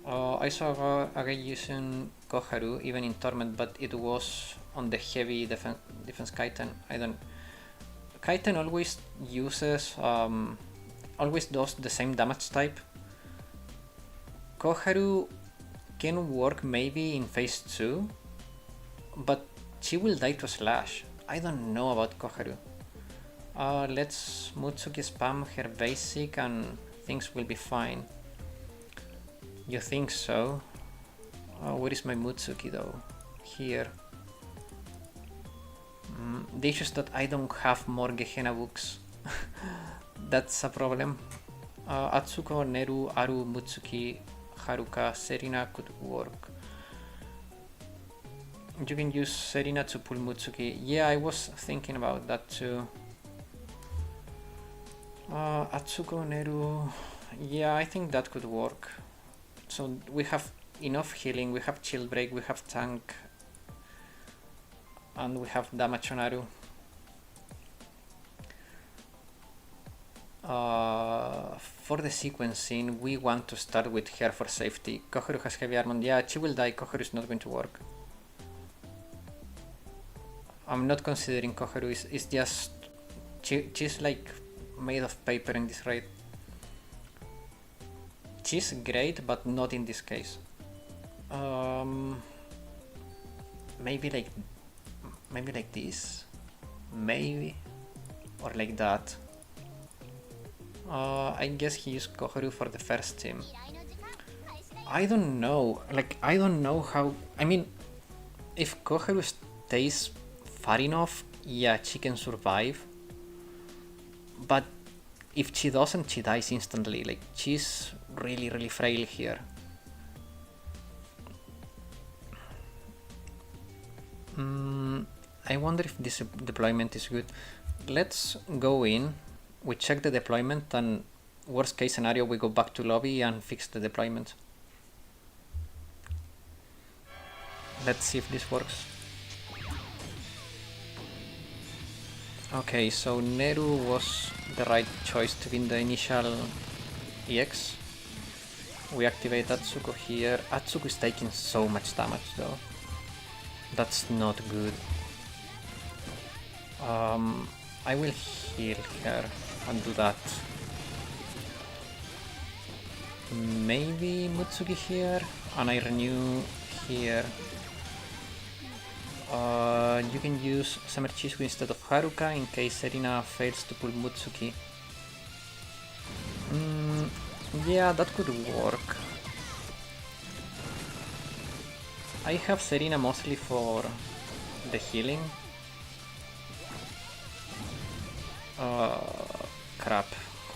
I saw a guy using Koharu even in Torment, but it was on the heavy defense Kaiten. Kaiten always uses, always does the same damage type. Koharu can work maybe in phase 2, but she will die to slash. I don't know about Koharu. Let's Mutsuki spam her basic and things will be fine. You think so? Where is my Mutsuki though? Here. The issue is that I don't have more Gehenna books. That's a problem. Atsuko, Neru, Aru, Mutsuki, Haruka, Serena could work. You can use Serena to pull Mutsuki. Yeah, I was thinking about that too. Atsuko, Neru. Yeah, I think that could work. So we have enough healing, we have chill break, we have tank, and we have damage on Aru. For the sequencing, we want to start with her for safety. Koharu has heavy armor. Yeah, she will die. Koharu is not going to work. I'm not considering Koharu. It's just she's like made of paper in this raid. She's great, but not in this case. Maybe like this, maybe, or like that. I guess he used Koharu for the first team. I don't know. Like, I don't know how. I mean, if Koharu stays far enough, yeah, she can survive. But if she doesn't, she dies instantly. Like, she's really, really frail here. I wonder if this deployment is good. Let's go in, we check the deployment, and worst case scenario, we go back to lobby and fix the deployment. Let's see if this works. Okay, so Neru was the right choice to win the initial EX. We activate Atsuko here. Atsuko is taking so much damage though. That's not good. I will heal her and do that. Maybe Mutsuki here, and I renew here. You can use Summer Chishu instead of Haruka in case Serena fails to pull Mutsuki. Yeah, that could work. I have Serena mostly for the healing. Crap.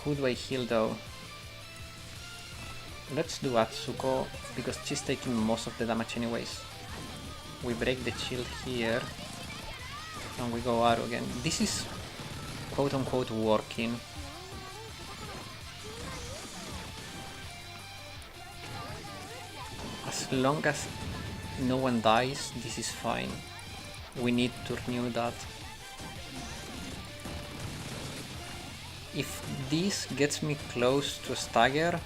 Who do I heal though? Let's do Atsuko, because she's taking most of the damage anyways. We break the shield here, and we go Aru again. This is quote-unquote working. As long as no one dies, this is fine. We need to renew that. If this gets me close to a stagger,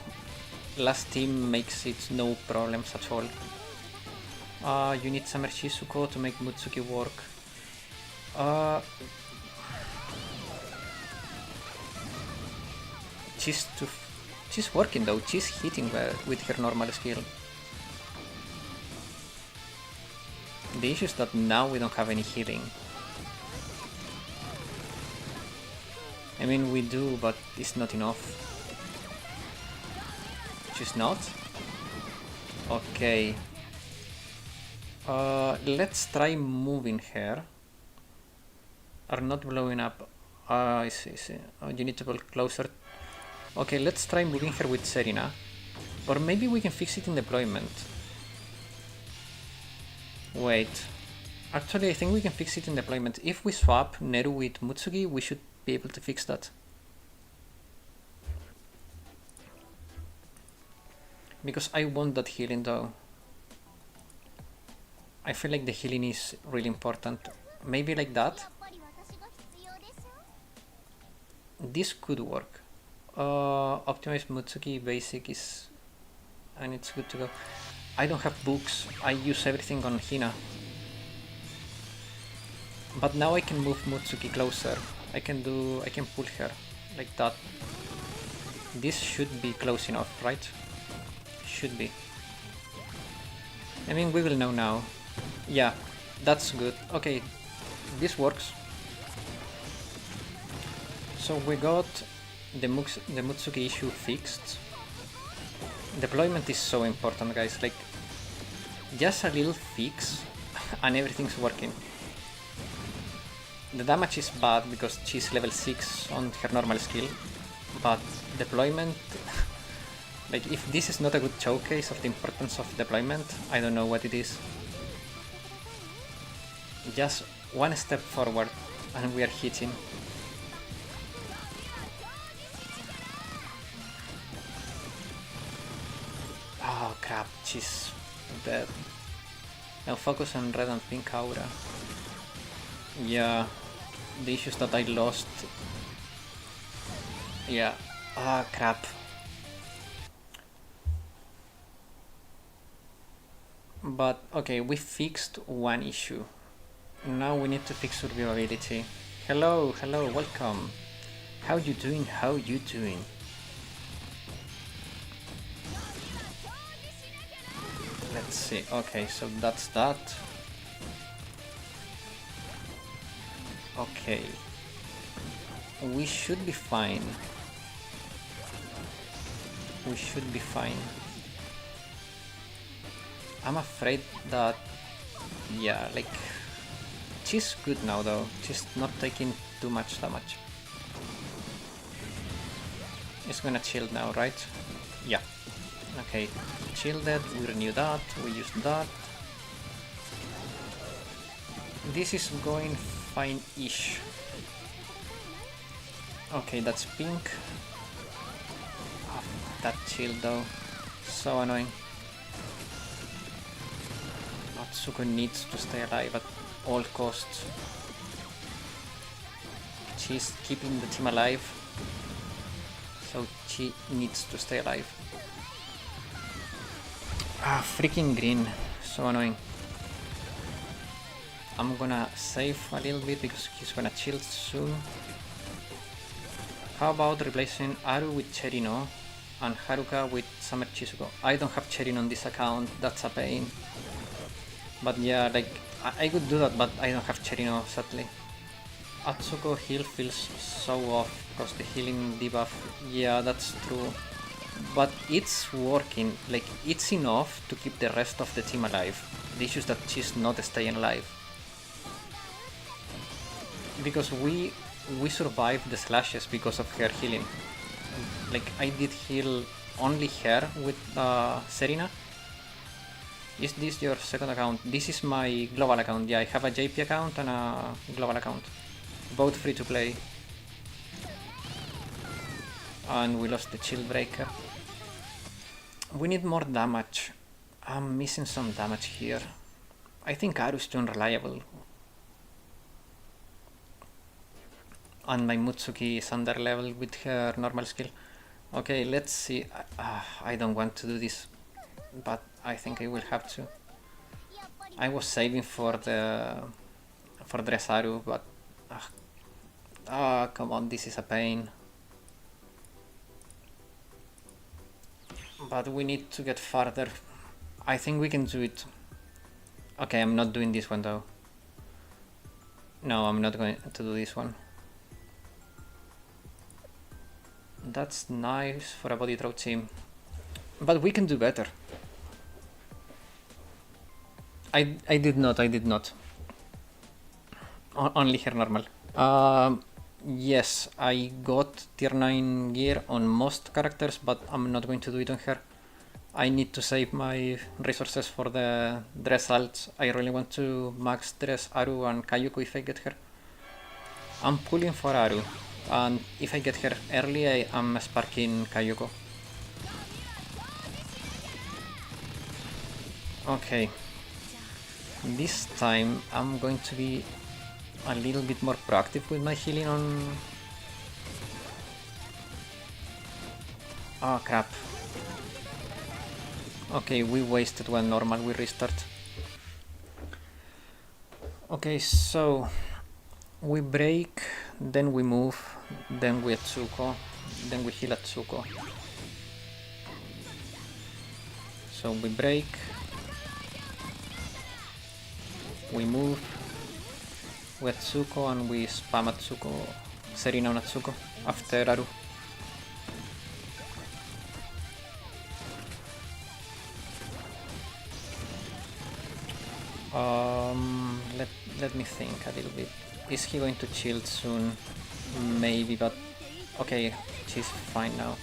last team makes it no problems at all. You need Summer Shizuko to make Mutsuki work. She's working though, she's hitting with her normal skill. The issue is that now we don't have any healing. I mean, we do, but it's not enough. She's not? Okay. Let's try moving her. Are not blowing up. I see. Oh, you need to go closer. Okay, let's try moving her with Serena. Or maybe we can fix it in deployment. Wait. Actually, I think we can fix it in deployment. If we swap Neru with Mutsuki, we should be able to fix that. Because I want that healing though. I feel like the healing is really important. Maybe like that? This could work. Optimize Mutsuki basic is... and it's good to go. I don't have books, I use everything on Hina. But now I can move Mutsuki closer. I can pull her like that. This should be close enough, right? Should be. I mean, we will know now. Yeah, that's good. Okay, this works. So we got the Mutsuki issue fixed. Deployment is so important, guys. Like, just a little fix and everything's working. The damage is bad because she's level 6 on her normal skill, but deployment... like, if this is not a good showcase of the importance of deployment, I don't know what it is. Just one step forward and we are hitting. Oh crap, she's dead. Now focus on red and pink aura. Yeah, the issue is that I lost. Yeah, ah crap. But okay, we fixed one issue. Now we need to fix survivability. Hello, welcome. How you doing? Let's see. Okay, so that's that. Okay. We should be fine. we should be fine. I'm afraid that, yeah, like, she's good now though. She's not taking too much damage. It's gonna shield now, right? Yeah. Okay, shielded, we renew that, we use that. This is going fine-ish. Okay, that's pink. Oh, that shield though, so annoying. Atsuko needs to stay alive at all costs. She's keeping the team alive, so she needs to stay alive. Ah, freaking green, so annoying. I'm gonna save a little bit because he's gonna shield soon. How about replacing Aru with Cherino and Haruka with Summer Chizuko? I don't have Cherino on this account, that's a pain. But yeah, like, I could do that, but I don't have Cherino, sadly. Atsuko heal feels so off because the healing debuff, yeah, that's true. But it's working, like, it's enough to keep the rest of the team alive. The issue is that she's not staying alive. Because we survived the slashes because of her healing. Like, I did heal only her with Serena. Is this your second account? This is my global account. Yeah, I have a JP account and a global account. Both free to play. And we lost the shield breaker. We need more damage. I'm missing some damage here. I think Aru's too unreliable. And my Mutsuki is under level with her normal skill. Okay, let's see. I don't want to do this, but I think I will have to. I was saving for Dress Aru, but come on, this is a pain. But we need to get farther. I think we can do it. Okay, I'm not doing this one though. No, I'm not going to do this one. That's nice for a body throw team. But we can do better. I did not. Only her normal. Yes, I got tier 9 gear on most characters, but I'm not going to do it on her. I need to save my resources for the Dress alts. I really want to max Dress Aru and Kayuko if I get her. I'm pulling for Aru, and if I get her early, I am sparking Kayuko. Okay. This time I'm going to be a little bit more proactive with my healing on... Oh crap. Okay, we wasted one normal, we restart. Okay, so we break, then we move, then we Atsuko, then we heal Atsuko. So we break, we move, we Atsuko, and we spam Atsuko, Serena on Atsuko after Aru. Let me think a little bit. Is he going to shield soon? Maybe, but okay, she's fine now.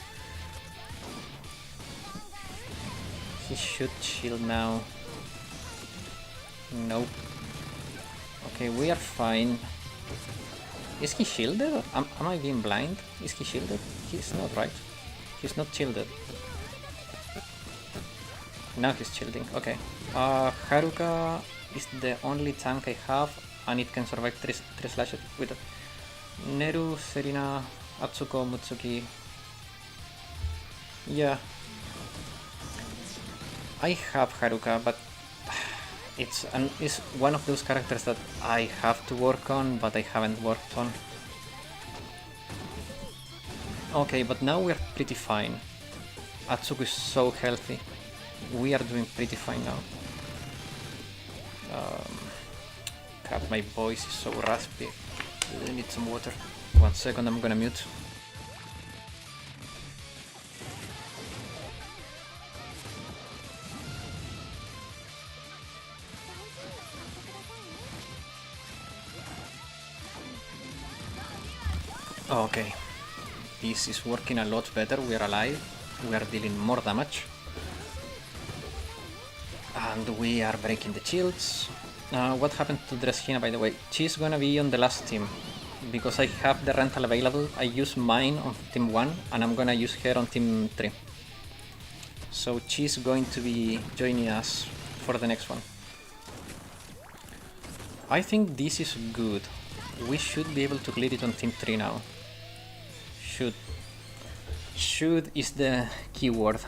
He should shield now. Nope. Okay, we are fine. Is he shielded? Am I being blind? Is he shielded? He's not, right? He's not shielded. Now he's shielding, okay. Haruka is the only tank I have, and it can survive 3 slashes with it. Neru, Serena, Atsuko, Mutsuki. Yeah. I have Haruka, but it's one of those characters that I have to work on, but I haven't worked on. Okay, but now we're pretty fine. Atsuko is so healthy. We are doing pretty fine now. Crap, my voice is so raspy. I need some water. 1 second, I'm gonna mute. Okay, this is working a lot better. We are alive. We are dealing more damage. And we are breaking the shields. What happened to Dress Hina, by the way? She's gonna be on the last team. Because I have the rental available, I use mine on team 1 and I'm gonna use her on team 3. So she's going to be joining us for the next one. I think this is good. We should be able to clear it on team 3 now. Should. Should is the keyword.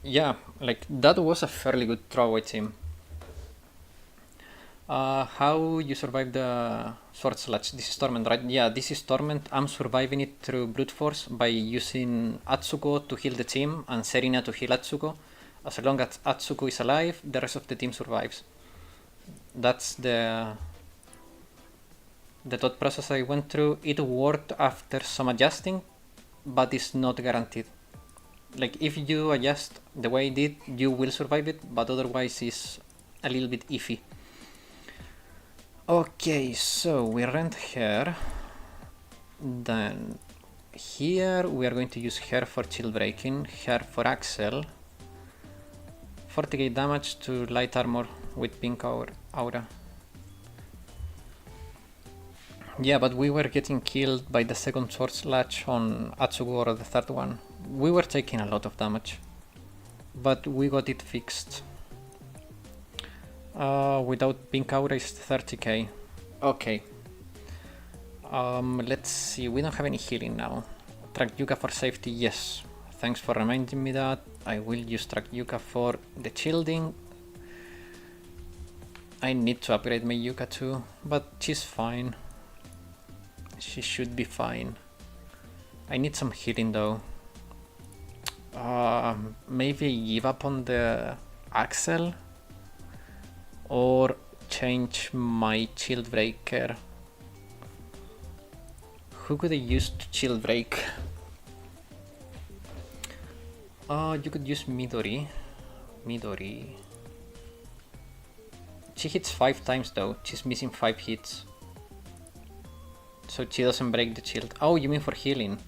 Yeah, like that was a fairly good throwaway team. How you survive the sword slash? This is Torment, right? Yeah, this is Torment. I'm surviving it through brute force by using Atsuko to heal the team and Serena to heal Atsuko. As long as Atsuko is alive, the rest of the team survives. That's the thought process I went through. It worked after some adjusting, but it's not guaranteed. Like if you adjust the way it did, you will survive it, but otherwise it's a little bit iffy. Okay, so we rent her. Then here we are going to use her for shield breaking, her for Axel. 40k damage to light armor with pink aura. Yeah, but we were getting killed by the second sword slash on Atsugo or the third one. We were taking a lot of damage, but we got it fixed. Without pink aura is 30k. Okay. Let's see, we don't have any healing now. Track Yuka for safety, yes. Thanks for reminding me that. I will use Track Yuka for the shielding. I need to upgrade my Yuka too, but she's fine. She should be fine. I need some healing though. Maybe give up on the Axel or change my shield breaker. Who could I use to shield break? You could use Midori. She hits 5 times though. She's missing 5 hits. So she doesn't break the shield. Oh, you mean for healing?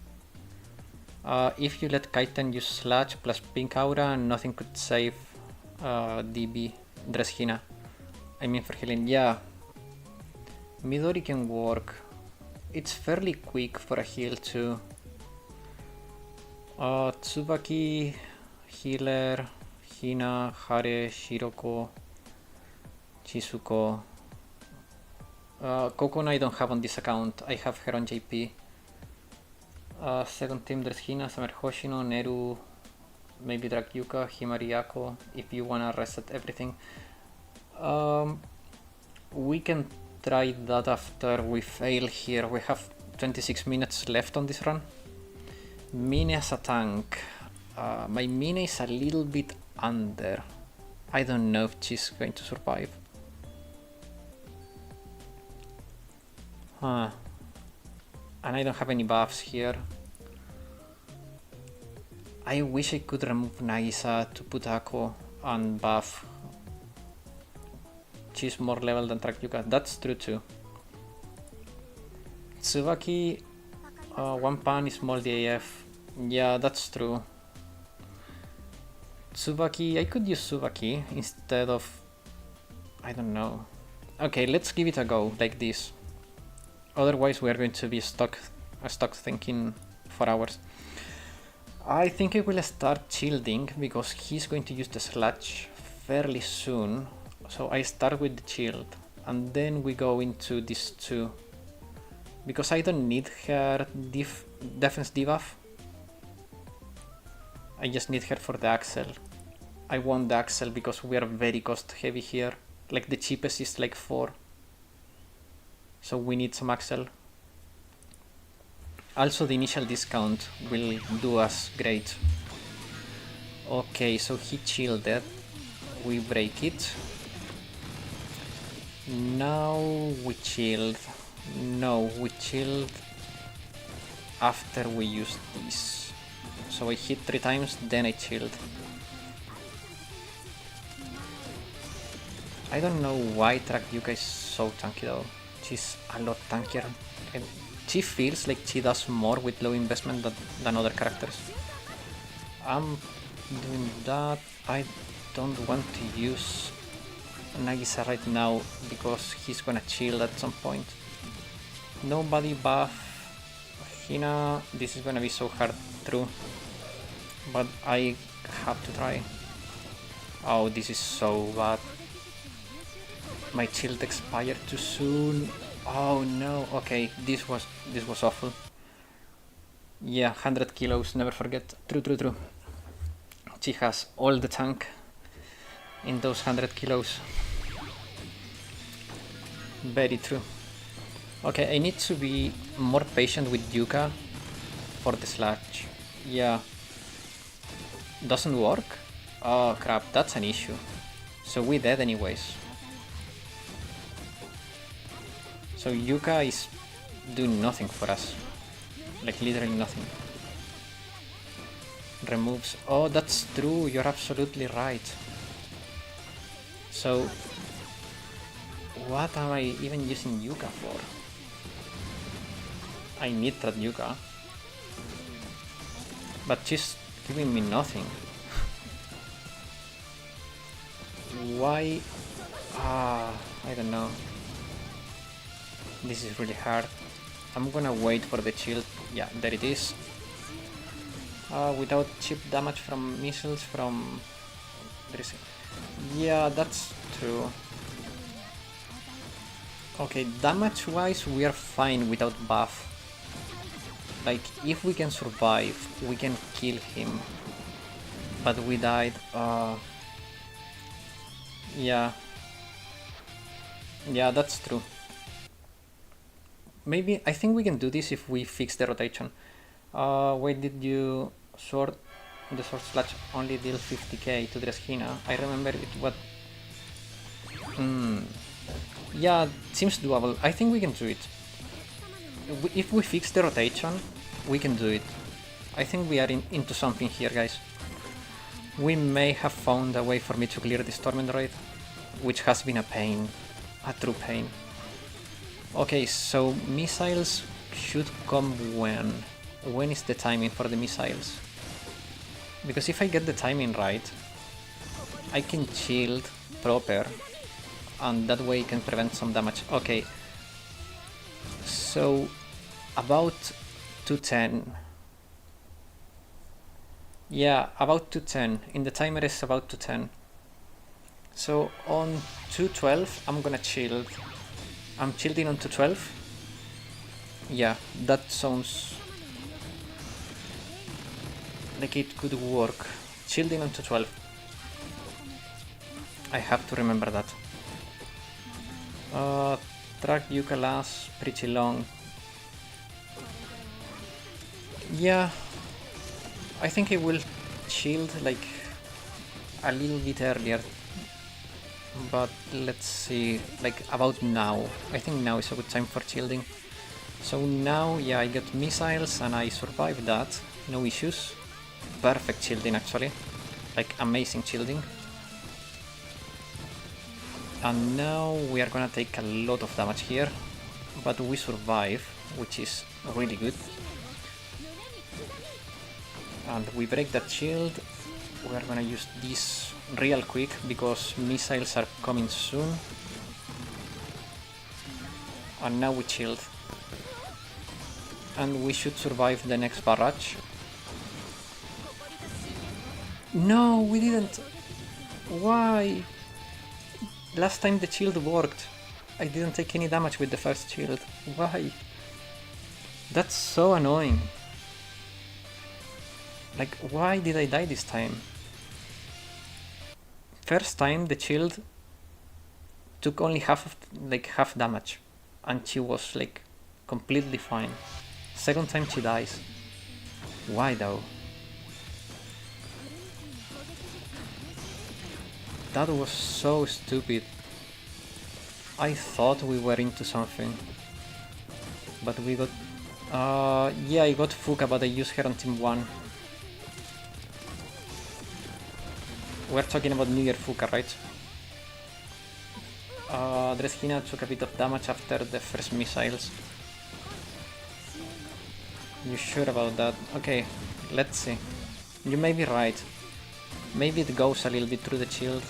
If you let Kaiten use Slash plus Pink Aura, nothing could save DB, Dress Hina. I mean for healing, yeah. Midori can work. It's fairly quick for a heal too. Tsubaki, healer, Hina, Hare, Shiroko, Chizuko. Kokona I don't have on this account, I have her on JP. Second team, Dress Hina, Summer Hoshino, Neru, maybe Drag Yuka, Himari Ako, if you wanna reset everything. We can try that after we fail here. We have 26 minutes left on this run. Mine as a tank. My Mine is a little bit under. I don't know if she's going to survive. And I don't have any buffs here. I wish I could remove Nagisa to put Ako and buff. She's more level than Track Yuka. That's true too. Tsubaki, one pan is small DAF. Yeah, that's true. Tsubaki, I could use Tsubaki instead of... I don't know. Okay, let's give it a go, like this. Otherwise we are going to be stuck thinking for hours. I think I will start shielding because he's going to use the Slash fairly soon. So I start with the shield and then we go into these two. Because I don't need her defense debuff. I just need her for the Axel. I want the Axel because we are very cost heavy here. Like the cheapest is like 4. So we need some Axel. Also the initial discount will do us great. Okay, so he shielded. We break it. Now we shield. No, we shield after we use this. So I hit 3 times, then I shield. I don't know why Track Yuka is so tanky though. She's a lot tankier. And she feels like she does more with low investment than other characters. I'm doing that. I don't want to use Nagisa right now because he's gonna chill at some point. Nobody buff Hina. This is gonna be so hard through, but I have to try. Oh, this is so bad. My shield expired too soon. Oh no. Okay, this was awful. Yeah, 100 kilos. Never forget. True. She has all the tank in those 100 kilos. Very true. Okay, I need to be more patient with Yuka for the slash. Yeah. Doesn't work? Oh crap, that's an issue. So we're dead anyways. So Yuka is doing nothing for us. Like literally nothing. Removes. Oh, that's true, you're absolutely right. So what am I even using Yuka for? I need that Yuka. But she's giving me nothing. Why? I don't know. This is really hard. I'm gonna wait for the shield. Yeah, there it is. Without chip damage from missiles from... Yeah, that's true. Okay, damage wise we are fine without buff. Like, if we can survive, we can kill him. But we died. Yeah. Yeah, that's true. Maybe, I think we can do this if we fix the rotation. Why did you sword? The sword slash only deal 50k to Dress Hina. I remember it what... Yeah, seems doable. I think we can do it. If we fix the rotation, we can do it. I think we are into something here, guys. We may have found a way for me to clear this Torment raid, which has been a pain. A true pain. Okay, so missiles should come when? When is the timing for the missiles? Because if I get the timing right, I can shield proper, and that way I can prevent some damage. Okay, so about 210. Yeah, about 210. In the timer is about 210. So on 212 I'm gonna shield. I'm shielding on 212. Yeah, that sounds like it could work. Shielding on 212. I have to remember that. Track Yuka lasts pretty long. Yeah, I think I will shield like a little bit earlier, but let's see, like about now. I think now is a good time for shielding. So now, yeah, I get missiles and I survived that, no issues. Perfect shielding actually, like amazing shielding. And now we are gonna take a lot of damage here, but we survive, which is really good. And we break that shield. We are gonna use this real quick because missiles are coming soon. And now we shield. And we should survive the next barrage. No, we didn't! Why? Last time the shield worked. I didn't take any damage with the first shield. Why? That's so annoying. Like, why did I die this time? First time the shield took only half damage, and she was like completely fine. Second time she dies. Why though? That was so stupid. I thought we were into something, but we got... yeah, I got Fuka, but I used her on team 1. We're talking about New Year Fuka, right? Dress Hina took a bit of damage after the first missiles. You sure about that? Okay, let's see. You may be right. Maybe it goes a little bit through the shield.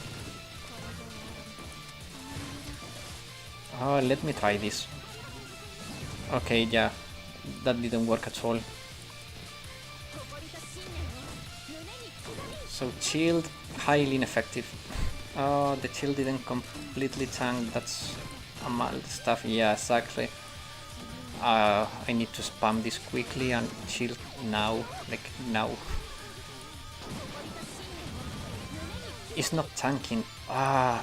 Oh, let me try this. Okay, yeah, that didn't work at all. So shield, highly ineffective. Oh, the shield didn't completely tank, that's a mild stuff. Yeah, exactly. I need to spam this quickly and shield now, like now. It's not tanking. I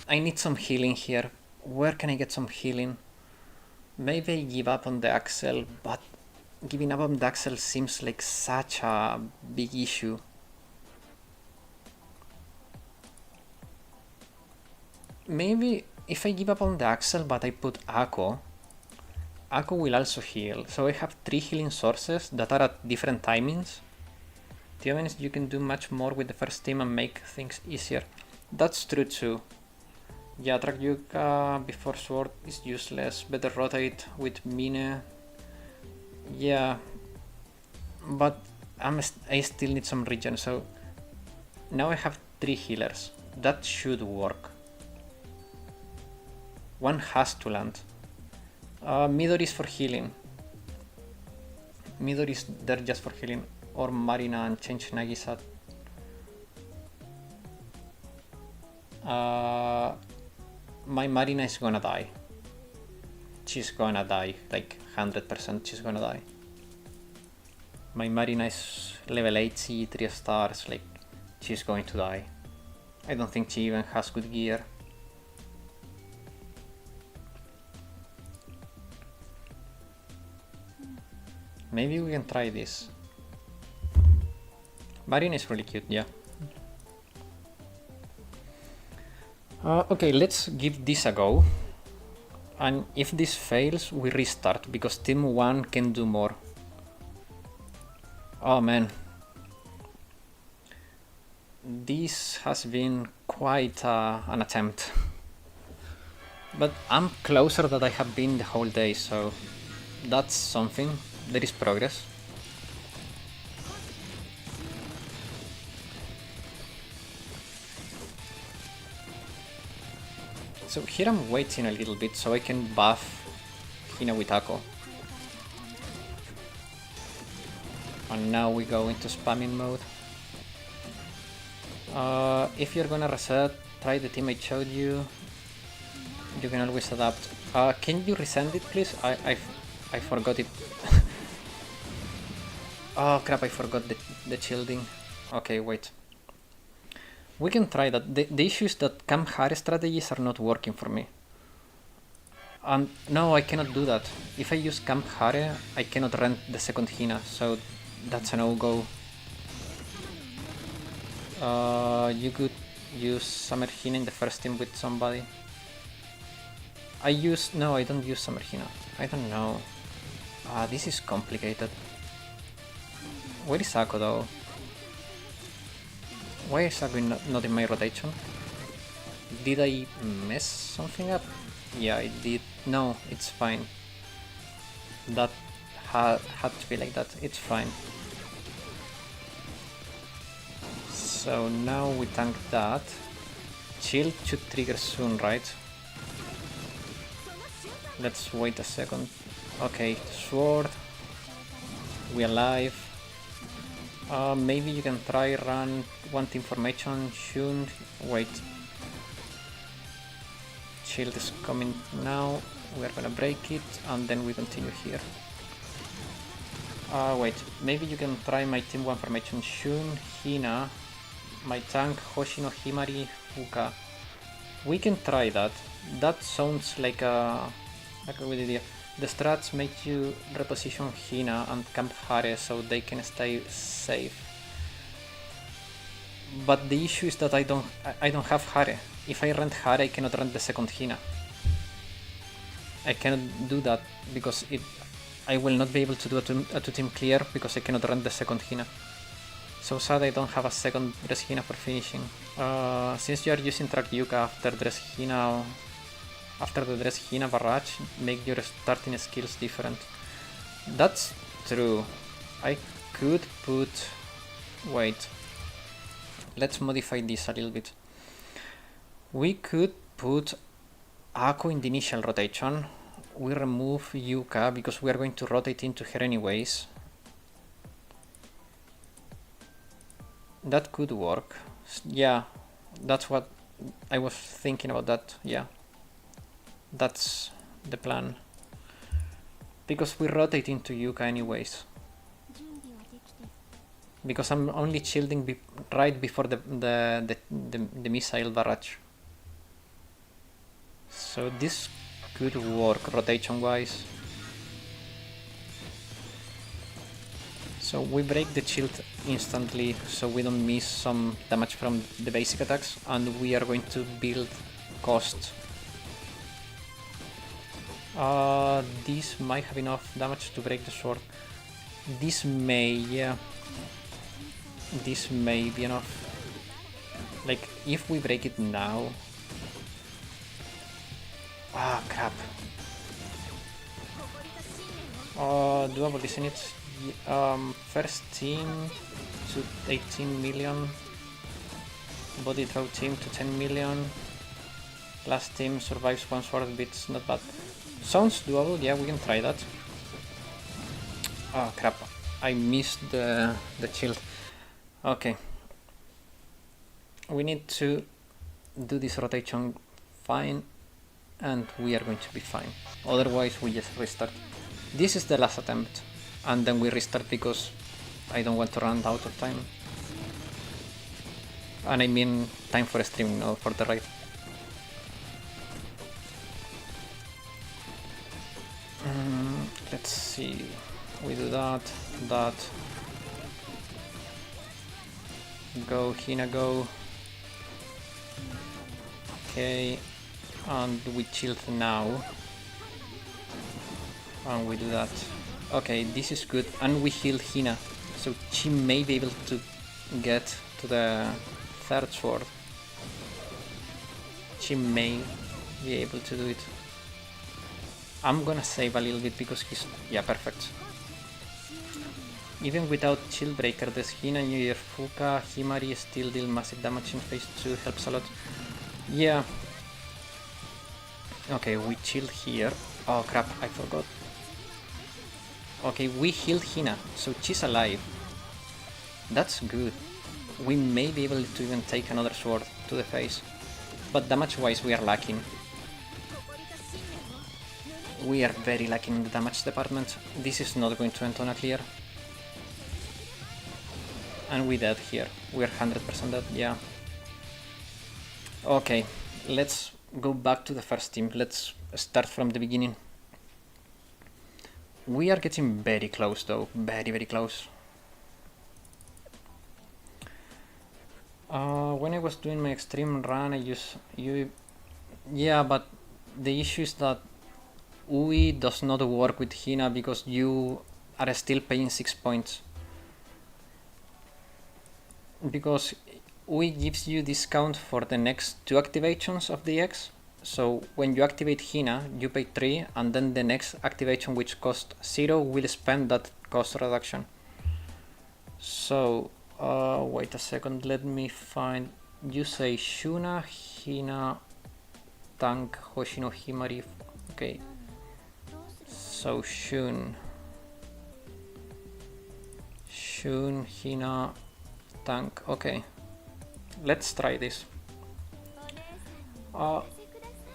need some healing here. Where can I get some healing? Maybe I give up on the Axel, but giving up on the Axel seems like such a big issue. Maybe if I give up on the Axel but I put Akko will also heal. So I have 3 healing sources that are at different timings. To be honest, you can do much more with the first team and make things easier. That's true too. Yeah, track Yuka before sword is useless. Better rotate with Mine. Yeah, but I still need some regen, so now I have 3 healers. That should work. One has to land. Midori is for healing. Midori is there just for healing. Or Marina and change Nagisa. My Marina is gonna die. She's gonna die, like 100% she's gonna die. My Marina is level 80, 3 stars, like she's going to die. I don't think she even has good gear. Maybe we can try this. Marina is really cute, yeah. Okay, let's give this a go. And if this fails, we restart, because Team 1 can do more. Oh man. This has been quite an attempt. But I'm closer than I have been the whole day, so that's something. There is progress. So here I'm waiting a little bit so I can buff Hina with Akko. And now we go into spamming mode. If you're gonna reset, try the team I showed you. You can always adapt. Can you resend it, please? I forgot it. Oh crap, I forgot the shielding. Okay, wait. We can try that. The issue is that Camp Hare strategies are not working for me. And no, I cannot do that. If I use Camp Hare, I cannot rent the second Hina, so that's a no-go. You could use Summer Hina in the first team with somebody. No, I don't use Summer Hina. I don't know. This is complicated. Where is Akko though? Why is Akko not in my rotation? Did I mess something up? Yeah, I did. No, it's fine. That had to be like that. It's fine. So now we tank that. Shield should trigger soon, right? Let's wait a second. Okay, sword. We alive. Maybe you can try run one team formation soon. Wait. Shield is coming now. We are gonna break it and then we continue here. Wait. Maybe you can try my team 1 formation soon. Hina. My tank Hoshino Himari Fuka. We can try that. That sounds like a good idea. The strats make you reposition Hina and Camp Hare so they can stay safe. But the issue is that I don't have Hare. If I rent Hare, I cannot rent the second Hina. I cannot do that because I will not be able to do a 2-team clear because I cannot rent the second Hina. So sad I don't have a second Dress Hina for finishing. Since you are using track Yuka after Dress Hina, after the Dress Hina barrage, make your starting skills different. That's true. I could put... Wait. Let's modify this a little bit. We could put Ako in the initial rotation. We remove Yuka because we are going to rotate into her anyways. That could work. Yeah, that's what I was thinking about that. Yeah, that's the plan. Because we rotate into Yuka anyways. Because I'm only shielding right before the missile barrage. So this could work rotation wise. So we break the shield instantly so we don't miss some damage from the basic attacks, and we are going to build cost. This might have enough damage to break the sword. This may, yeah. This may be enough. Like, if we break it now... Ah, crap. Doable, isn't it? First team to 18 million. Body throw team to 10 million. Last team survives one sword bits, not bad. Sounds doable, yeah, we can try that. Oh crap, I missed the shield. Okay. We need to do this rotation fine, and we are going to be fine. Otherwise we just restart. This is the last attempt, and then we restart because I don't want to run out of time. And I mean time for streaming, not for the raid. Let's see. We do that. Go, Hina, go. Okay. And we shield now. And we do that. Okay, this is good. And we heal Hina. So she may be able to get to the third sword. She may be able to do it. I'm gonna save a little bit because he's... Yeah, perfect. Even without Shield Breaker, this Hina, New Year, Fuka, Himari still deal massive damage in phase 2, helps a lot. Yeah. Okay, we chill here. Oh crap, I forgot. Okay, we healed Hina, so she's alive. That's good. We may be able to even take another sword to the face. But damage-wise, we are lacking. We are very lacking in the damage department. This is not going to end on a clear. And we dead here. We are 100% dead, yeah. Okay, let's go back to the first team. Let's start from the beginning. We are getting very close though, very close. When I was doing my extreme run, I used yeah, but the issue is that UI does not work with Hina because you are still paying 6 points. Because UI gives you discount for the next 2 activations of the X. So when you activate Hina, you pay 3, and then the next activation, which costs 0, will spend that cost reduction. So, wait a second, let me find... You say Shuna, Hina, Tank, Hoshino, Himari... Okay. So Shun, Hina, Tank, okay. Let's try this.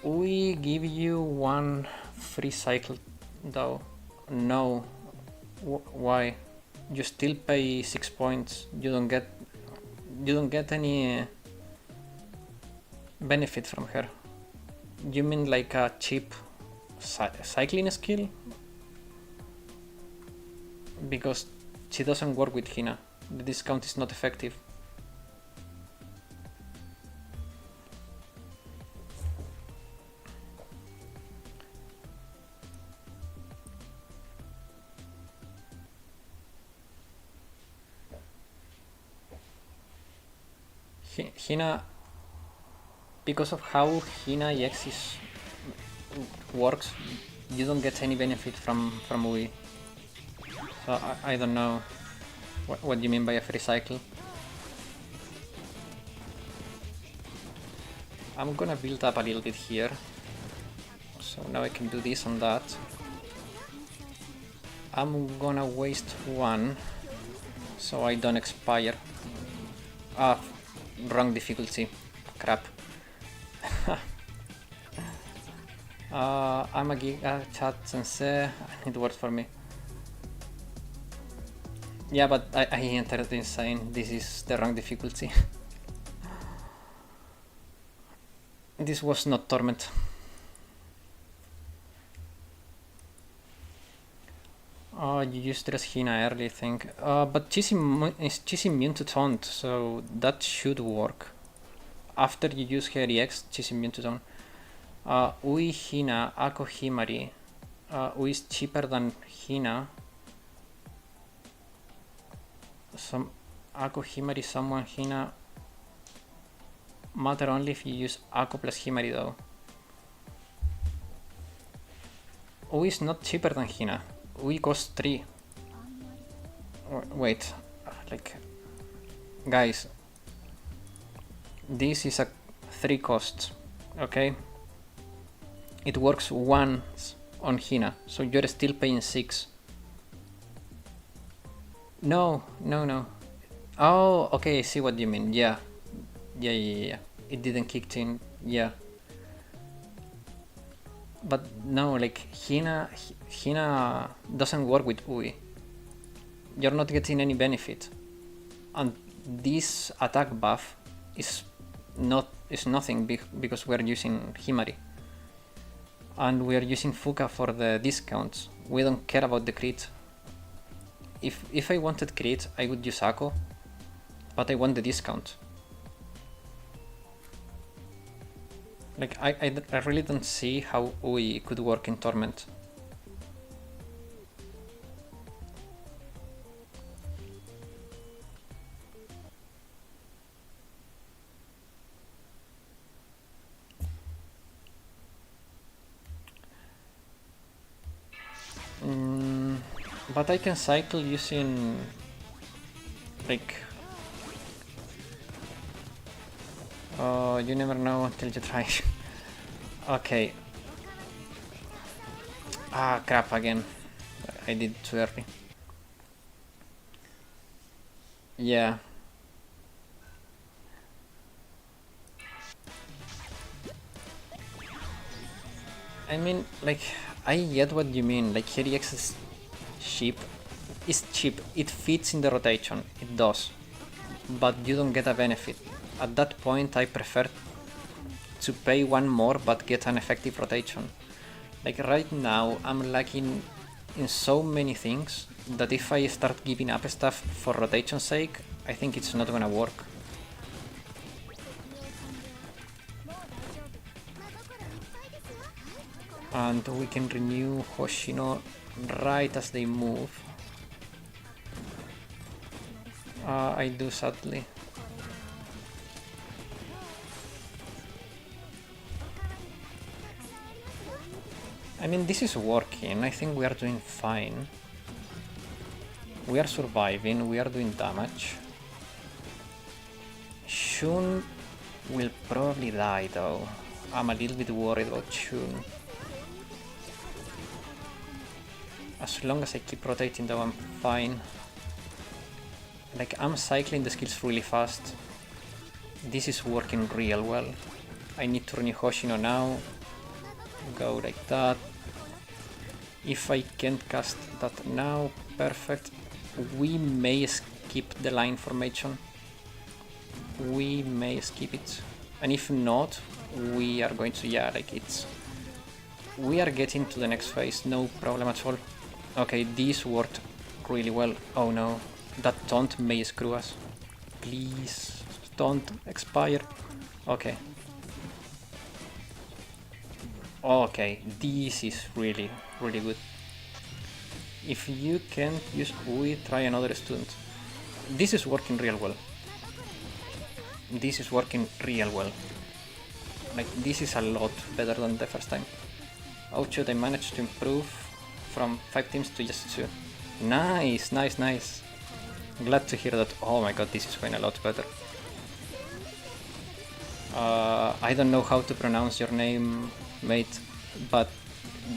We give you 1 free cycle though. No. Why? You still pay 6 points. You don't get any benefit from her. You mean like a cheap cycling skill? Because she doesn't work with Hina. The discount is not effective. Hina, because of how Hina X is works, you don't get any benefit from UI. So I don't know what you mean by a free cycle. I'm gonna build up a little bit here. So now I can do this and that. I'm gonna waste one so I don't expire. Ah, wrong difficulty. Crap. I'm a Giga Chat Sensei. It works for me. Yeah, but I entered insane. This is the wrong difficulty. This was not Torment. You used Dress Hina early, I think. But she's immune to taunt, so that should work. After you use her EX, she's immune to taunt. Ui Hina, Ako Himari. Ui is cheaper than Hina. Some Ako Himari, someone Hina. Matter only if you use Ako plus Himari though. Ui is not cheaper than Hina. Ui costs 3. Wait, like, guys, this is a 3 cost, okay? It works once on Hina, so you're still paying 6. No. Oh, okay, I see what you mean. Yeah. It didn't kick in. Yeah. But no, like, Hina doesn't work with UI. You're not getting any benefit. And this attack buff is nothing because we're using Himari. And we're using Fuka for the discounts. We don't care about the crit. If I wanted crit, I would use Ako, but I want the discount. Like, I really don't see how UI could work in Torment. But I can cycle using, like, you never know until you try. Okay. Ah, crap again. I did it too early. Yeah. I mean, like, I get what you mean. Like, Herix is cheap. It's cheap. It fits in the rotation. It does. But you don't get a benefit. At that point, I prefer to pay one more but get an effective rotation. Like, right now, I'm lacking in so many things that if I start giving up stuff for rotation's sake, I think it's not gonna work. And we can renew Hoshino right as they move. I do, sadly. I mean, this is working. I think we are doing fine. We are surviving. We are doing damage. Shun will probably die though. I'm a little bit worried about Shun. As long as I keep rotating though, I'm fine. Like, I'm cycling the skills really fast. This is working real well. I need to renew Hoshino now. Go like that. If I can't cast that now, perfect. We may skip the line formation. We may skip it. And if not, we are going to, yeah, like, it's... We are getting to the next phase, no problem at all. Okay, this worked really well. Oh no, that taunt may screw us. Please, don't expire. Okay. Okay, this is really good. If you can't use UI, try another student. This is working real well. This is working real well. Like, this is a lot better than the first time. Oh shoot, I managed to improve from 5 teams to just 2. Nice, nice, nice. Glad to hear that. Oh my god, this is going a lot better. I don't know how to pronounce your name, mate, but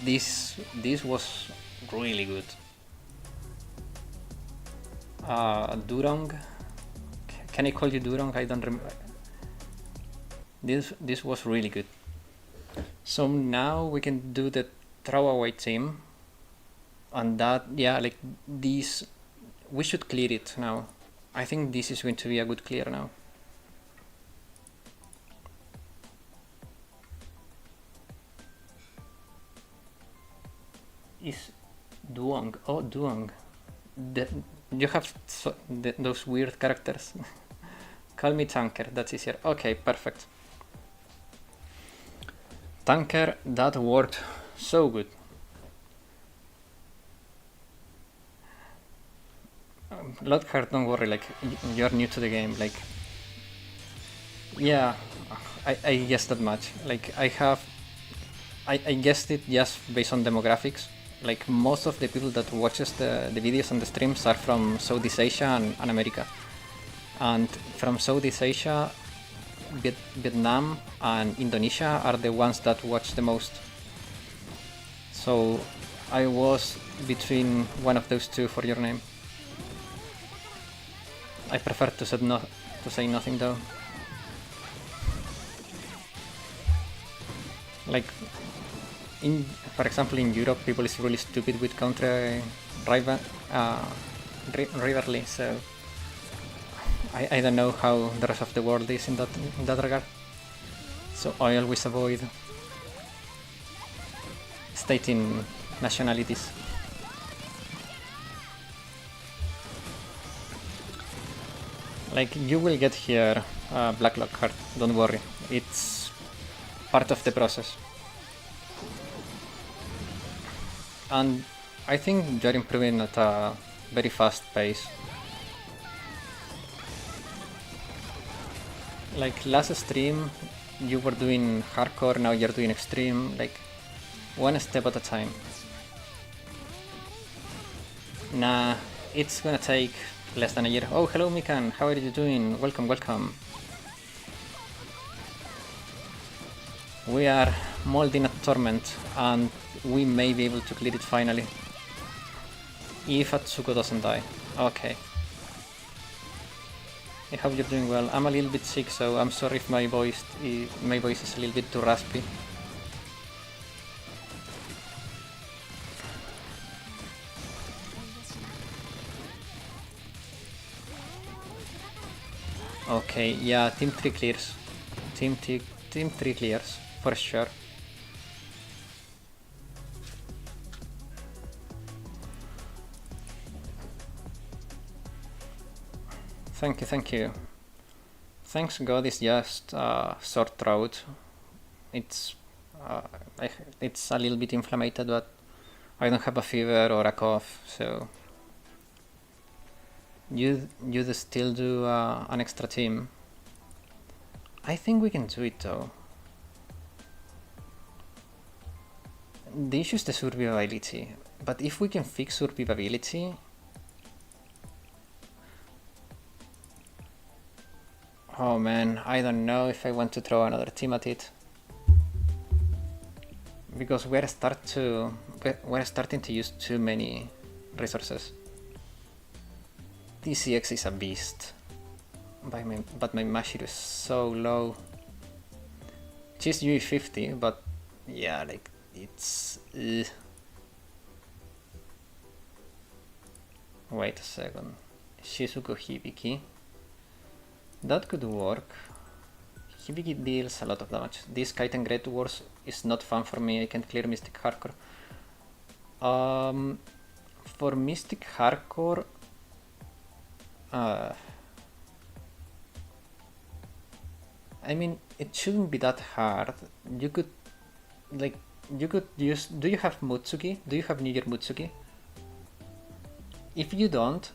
this was really good. Durong? Can I call you Durong? I don't remember. This was really good. So now we can do the throwaway team. And that, yeah, like this, we should clear it now. I think this is going to be a good clear now. Is Duong? Oh, Duong. You have those weird characters. Call me Tanker, that's easier. Okay, perfect. Tanker, that worked so good. Lockhart, don't worry, like, you're new to the game, like, yeah, I guessed that much. Like, I guessed it just based on demographics. Like, most of the people that watches the videos and the streams are from Southeast Asia and America. And from Southeast Asia, Vietnam and Indonesia are the ones that watch the most. So I was between one of those two for your name. I prefer to say nothing though. Like, for example, in Europe, people is really stupid with country rivalry, so I don't know how the rest of the world is in that regard. So I always avoid stating nationalities. Like, you will get here, Black Lockhart, don't worry, it's part of the process. And I think you're improving at a very fast pace. Like, last stream you were doing hardcore, now you're doing extreme, like, one step at a time. Nah, it's gonna take less than a year. Oh, hello Mikan, how are you doing? Welcome, welcome. We are molding a Torment, and we may be able to clear it finally. If Atsuko doesn't die. Okay. I hope you're doing well. I'm a little bit sick, so I'm sorry if my voice is a little bit too raspy. Okay, yeah, Team 3 clears. Team 3 clears, for sure. Thank you, thank you. Thanks God is just sore throat. It's a little bit inflamed, but I don't have a fever or a cough, so you still do an extra team. I think we can do it though. The issue is the survivability, but if we can fix survivability, oh man, I don't know if I want to throw another team at it. Because we're starting to use too many resources. TCX is a beast, but my Mashiru is so low. She's UE50, but yeah, like, it's... Wait a second. Shizuko Hibiki. That could work. Hibiki deals a lot of damage. This Kaiten Great Wars is not fun for me. I can't clear Mystic Hardcore. For Mystic Hardcore, I mean, it shouldn't be that hard. You could use... Do you have Mutsuki? Do you have New Year Mutsuki? If you don't,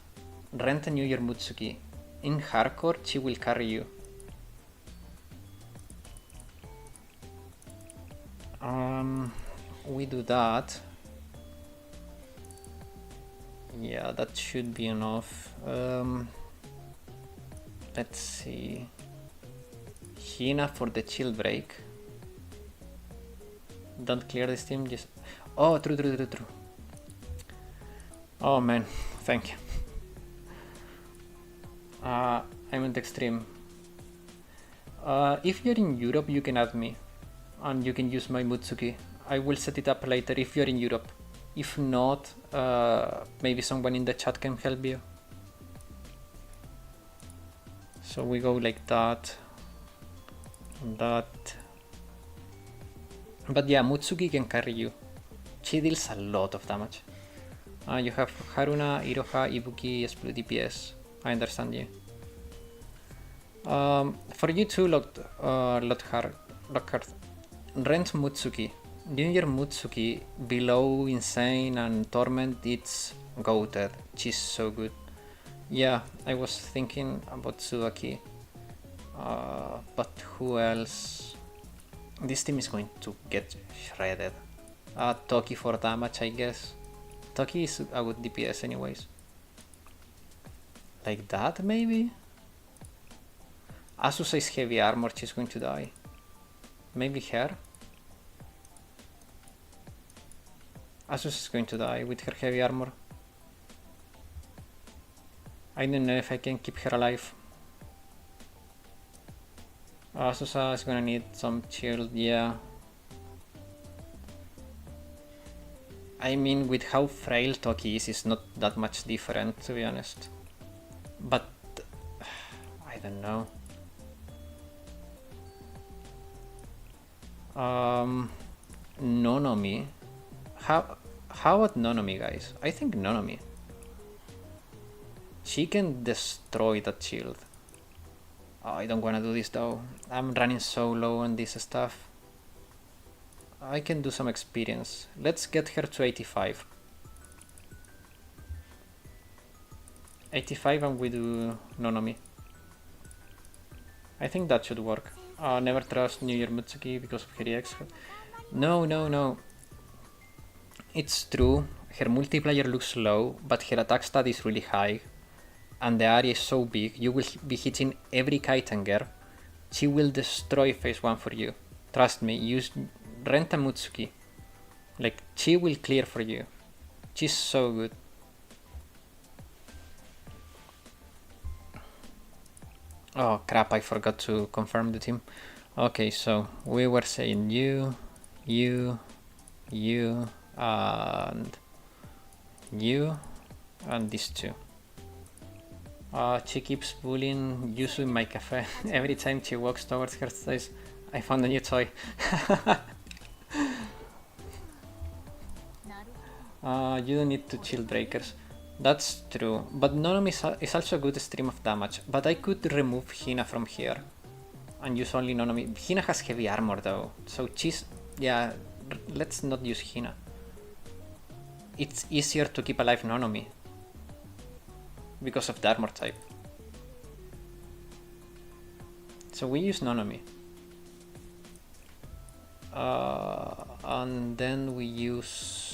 rent a New Year Mutsuki. In hardcore, she will carry you. we do that. Yeah, that should be enough. Let's see. Hina for the chill break. Don't clear the steam, just... Oh, true. Oh man, thank you. I'm in the extreme. If you're in Europe, you can add me. And you can use my Mutsuki. I will set it up later if you're in Europe. If not, maybe someone in the chat can help you. So we go like that. And that. But yeah, Mutsuki can carry you. She deals a lot of damage. You have Haruna, Iroha, Ibuki, split DPS. I understand you. For you too, Lockhart, rent Mutsuki. Doing your Mutsuki below Insane and Torment, it's goated. She's so good. Yeah, I was thinking about Tsubaki. But who else? This team is going to get shredded. Toki for damage, I guess. Toki is a good DPS anyways. Like that, maybe? Asus is heavy armor, she's going to die. Maybe her? Asus is going to die with her heavy armor. I don't know if I can keep her alive. Asusa is gonna need some shield, yeah. I mean, with how frail Toki is, it's not that much different, to be honest. But I don't know. Nonomi. How about Nonomi, guys? I think Nonomi. She can destroy that shield. Oh, I don't wanna do this though. I'm running so low on this stuff. I can do some experience. Let's get her to 85. 85 and we do Nonomi. I think that should work. Never trust New Year Mutsuki because of her EX. No. It's true, her multiplayer looks low, but her attack stat is really high. And the area is so big, you will be hitting every Kaiten girl. She will destroy phase 1 for you. Trust me, use Renta Mutsuki. Like, she will clear for you. She's so good. Oh crap, I forgot to confirm the team. Okay, so we were saying you, and you, and these two. She keeps bullying Yuzu in my cafe. Every time she walks towards her says, I found a new toy. You don't need to chill breakers. That's true, but Nonomi is also a good stream of damage, but I could remove Hina from here and use only Nonomi. Hina has heavy armor though, so she's... yeah, let's not use Hina. It's easier to keep alive Nonomi because of the armor type. So we use Nonomi. And then we use...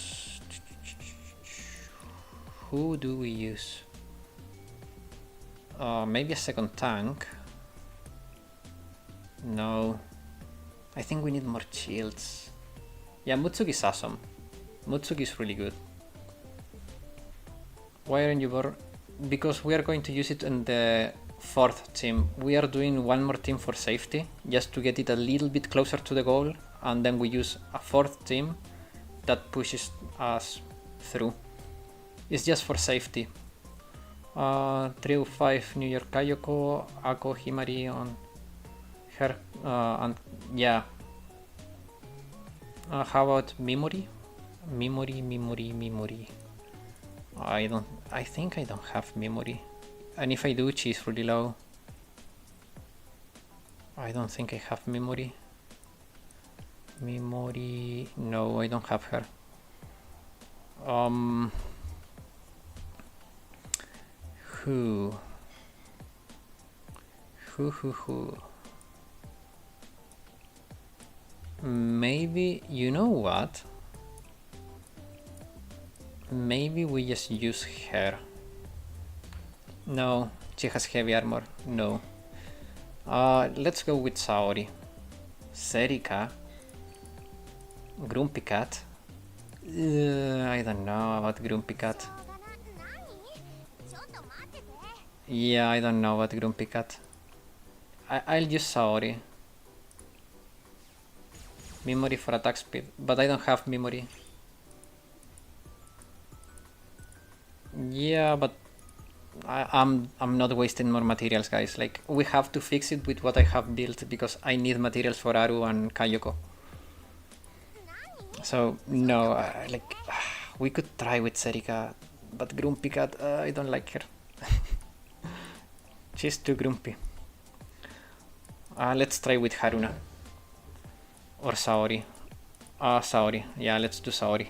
who do we use? Maybe a second tank. No. I think we need more shields. Yeah, Mutsuki is awesome. Mutsuki is really good. Why aren't you bored? Because we are going to use it in the 4th team. We are doing one more team for safety, just to get it a little bit closer to the goal, and then we use a 4th team that pushes us through. It's just for safety. 305 New York Kayoko, Ako Himari on her, and yeah. How about Mimori? Mimori. I think I don't have Mimori. And if I do, she's really low. I don't think I have Mimori. No, I don't have her. Who? Maybe, you know what? Maybe we just use her. No, she has heavy armor. No. Let's go with Saori. Serika. Grumpy Cat. I don't know about Grumpy Cat. Yeah, I don't know about Grumpy Cat. I'll use Saori. Memory for attack speed, but I don't have memory. Yeah, but I'm not wasting more materials, guys. Like, we have to fix it with what I have built because I need materials for Aru and Kayoko. So no, like we could try with Serika, but Grumpy Cat, I don't like her. She's too grumpy. Let's try with Haruna or Saori. Saori. Yeah, let's do Saori.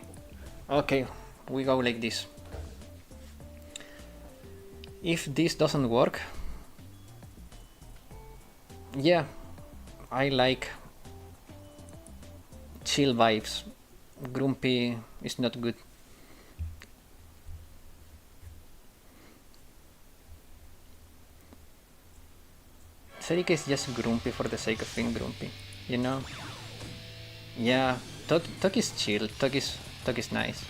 Okay, we go like this. If this doesn't work, yeah, I like chill vibes. Grumpy is not good. Serika is just grumpy for the sake of being grumpy, you know? Yeah, Toki is chill, Toki is nice.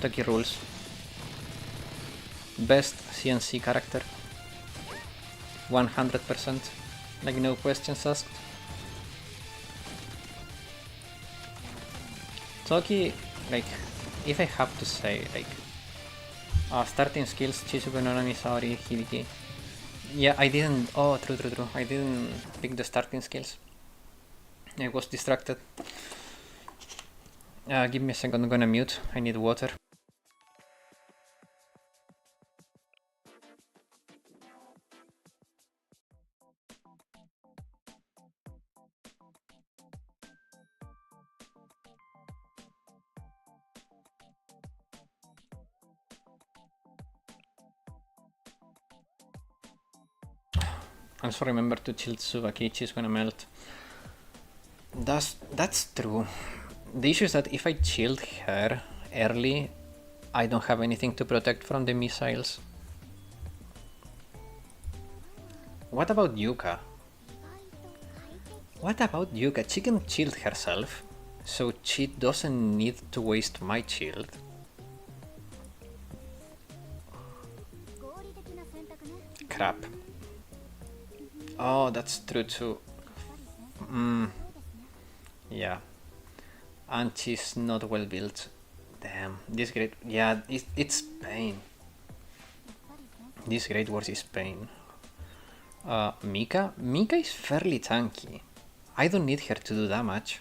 Toki rules. Best CNC character. 100%. Like, no questions asked. Toki, like, if I have to say, like, starting skills, Chizuku, Nanami, Saori, Hibiki. Yeah, I didn't, oh, true. I didn't pick the starting skills. I was distracted. Give me a second, I'm gonna mute, I need water. Also remember to chill Tsubaki, she's gonna melt. That's true. The issue is that if I chilled her early, I don't have anything to protect from the missiles. What about Yuka? She can shield herself, so she doesn't need to waste my shield. Crap. Oh, that's true too. Yeah. And she's not well built. Damn, this great... Yeah, it's pain. This Great Wars is pain. Mika? Mika is fairly tanky. I don't need her to do damage.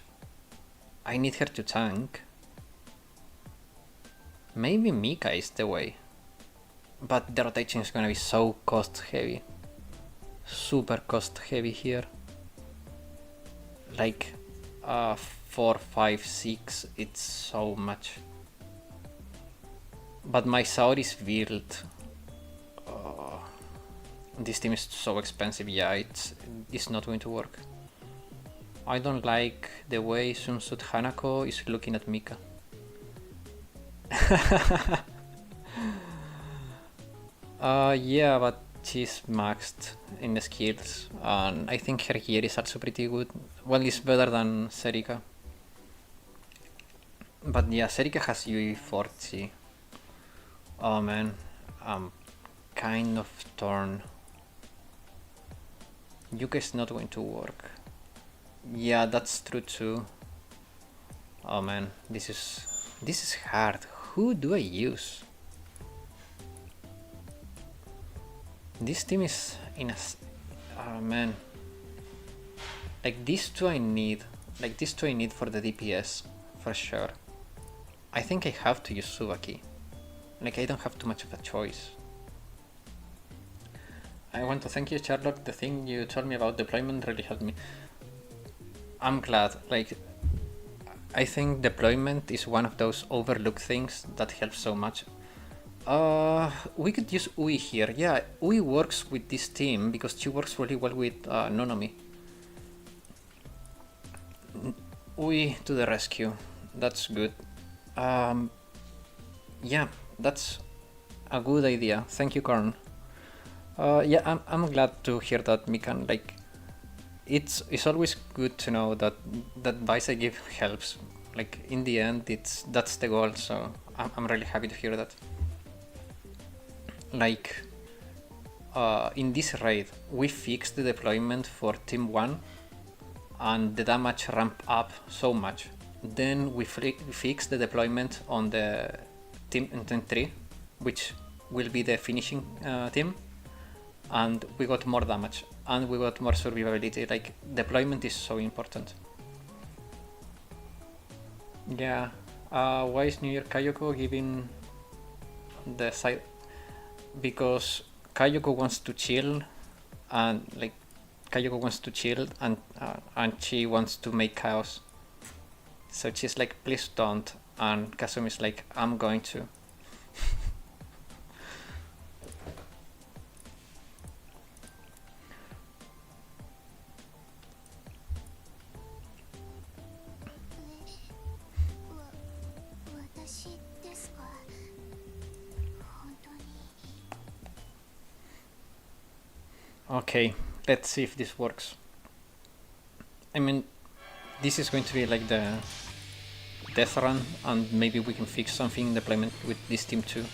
I need her to tank. Maybe Mika is the way. But the rotation is gonna be so cost heavy. Super cost heavy here. Like 4, 5, 6, it's so much. But my Saori is built. This team is so expensive, yeah, it's not going to work. I don't like the way Sunsuit Hanako is looking at Mika. Yeah, but she's maxed in the skills, and I think her gear is also pretty good. Well, it's better than Serika. But yeah, Serika has UE40. Oh man, I'm kind of torn. Yuka is not going to work. Yeah, that's true too. Oh man, this is hard. Who do I use? This team is in a... Oh man. Like these two I need. Like these two I need for the DPS, for sure. I think I have to use Tsubaki. Like I don't have too much of a choice. I want to thank you, Charlotte. The thing you told me about deployment really helped me. I'm glad. Like, I think deployment is one of those overlooked things that helps so much. We could use Ui here. Yeah, Ui works with this team because she works really well with Nonomi. Ui to the rescue. That's good. Yeah, that's a good idea. Thank you, Karn. Yeah, I'm glad to hear that, Mikan. Like, it's always good to know that advice I give helps. Like in the end, that's the goal. So I'm really happy to hear that. Like, in this raid, we fixed the deployment for Team 1 and the damage ramped up so much. Then we fixed the deployment on the Team 3, which will be the finishing team, and we got more damage and we got more survivability. Like, deployment is so important. Yeah, why is New Year Kayoko giving the side? Because Kayoko wants to chill, and like Kayoko wants to chill, and she wants to make chaos. So she's like, please don't, and Kasumi's like, I'm going to. Okay, let's see if this works. I mean, this is going to be like the death run, and maybe we can fix something in deployment with this team too.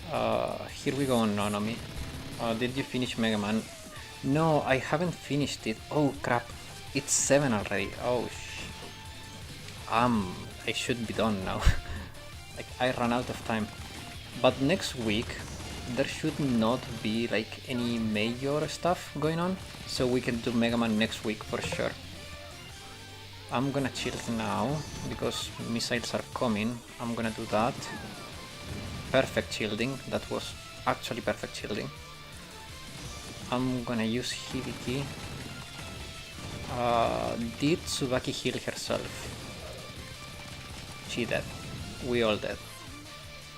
Here we go on Nonomi. Did you finish Megaman? No, I haven't finished it. Oh crap, it's 7 already. Oh I should be done now. Like, I ran out of time. But next week there should not be like any major stuff going on, so we can do Megaman next week for sure. I'm gonna chill now because missiles are coming. I'm gonna do that. Perfect shielding. That was actually perfect shielding. I'm gonna use Hibiki. Did Tsubaki heal herself? She dead. We all dead.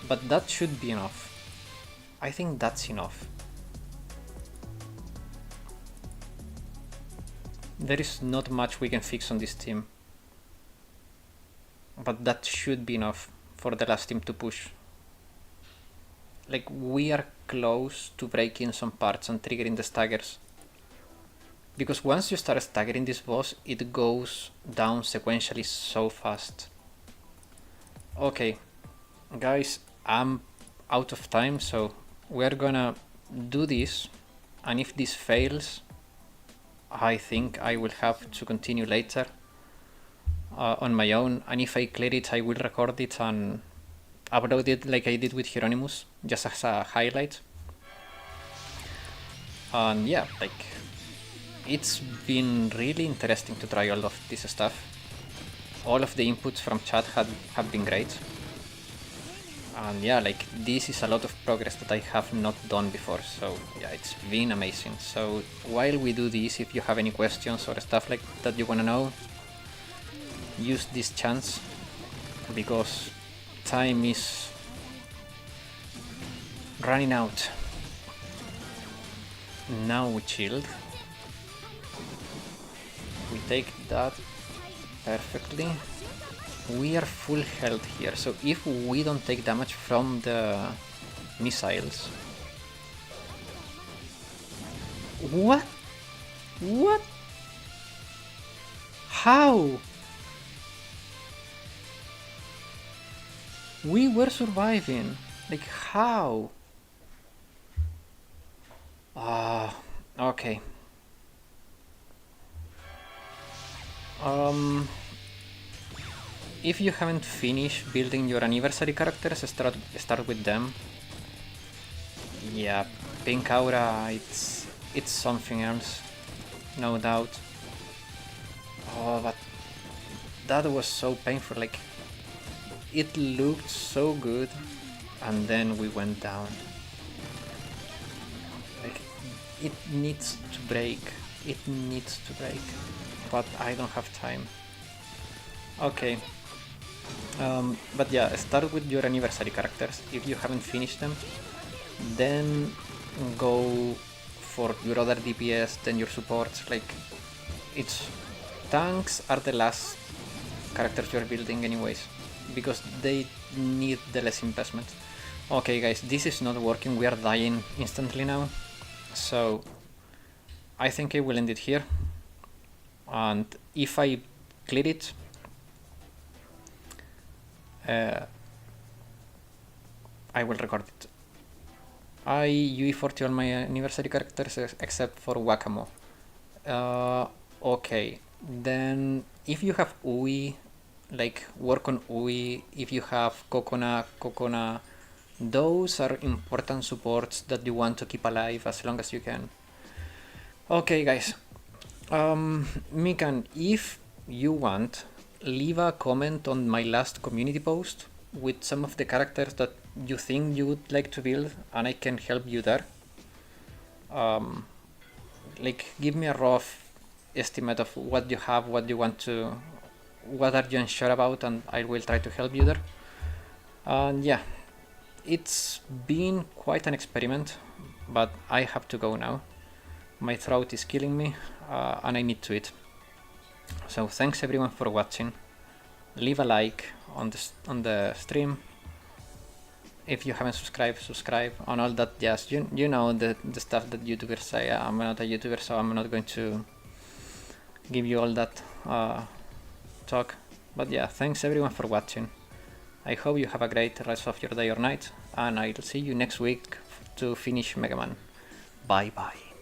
But that should be enough. I think that's enough. There is not much we can fix on this team. But that should be enough for the last team to push. Like, we are close to breaking some parts and triggering the staggers. Because once you start staggering this boss, it goes down sequentially so fast. Okay, guys, I'm out of time, so we're gonna do this, and if this fails, I think I will have to continue later on my own, and if I clear it, I will record it and upload it like I did with Hieronymus, just as a highlight. And yeah, like, it's been really interesting to try all of this stuff. All of the inputs from chat have been great. And yeah, like, this is a lot of progress that I have not done before, so yeah, it's been amazing. So while we do this, if you have any questions or stuff like that you wanna know, use this chance, because time is running out. Now we chilled. We take that perfectly. We are full health here, so if we don't take damage from the missiles... What? What? How? We were surviving. Like, how? Okay. If you haven't finished building your anniversary characters, start with them. Yeah, Pink Aura, it's something else, no doubt. Oh, but that was so painful. Like, it looked so good, and then we went down. Like, it needs to break. It needs to break, but I don't have time. Okay. But yeah, start with your anniversary characters if you haven't finished them, then go for your other DPS, then your supports. Like, it's tanks are the last characters you're building anyways. because they need the less investment. Okay guys, this is not working, we are dying instantly now, so I think I will end it here, and if I clear it, I will record it. I UE40 all my anniversary characters except for Wakamo. Okay, then if you have UI, like work on UI. If you have Kokona, those are important supports that you want to keep alive as long as you can. Okay guys, Mikan, if you want, leave a comment on my last community post with some of the characters that you think you would like to build, and I can help you there. Like, give me a rough estimate of what you have, what you want to, what are you unsure about, and I will try to help you there. And yeah, it's been quite an experiment, but I have to go now. My throat is killing me, and I need to eat. So thanks everyone for watching. Leave a like on the stream. If you haven't subscribed, subscribe, and all that jazz. You know the stuff that YouTubers say. I'm not a YouTuber, so I'm not going to give you all that talk. But yeah, thanks everyone for watching. I hope you have a great rest of your day or night, and I'll see you next week to finish Megaman. Bye bye.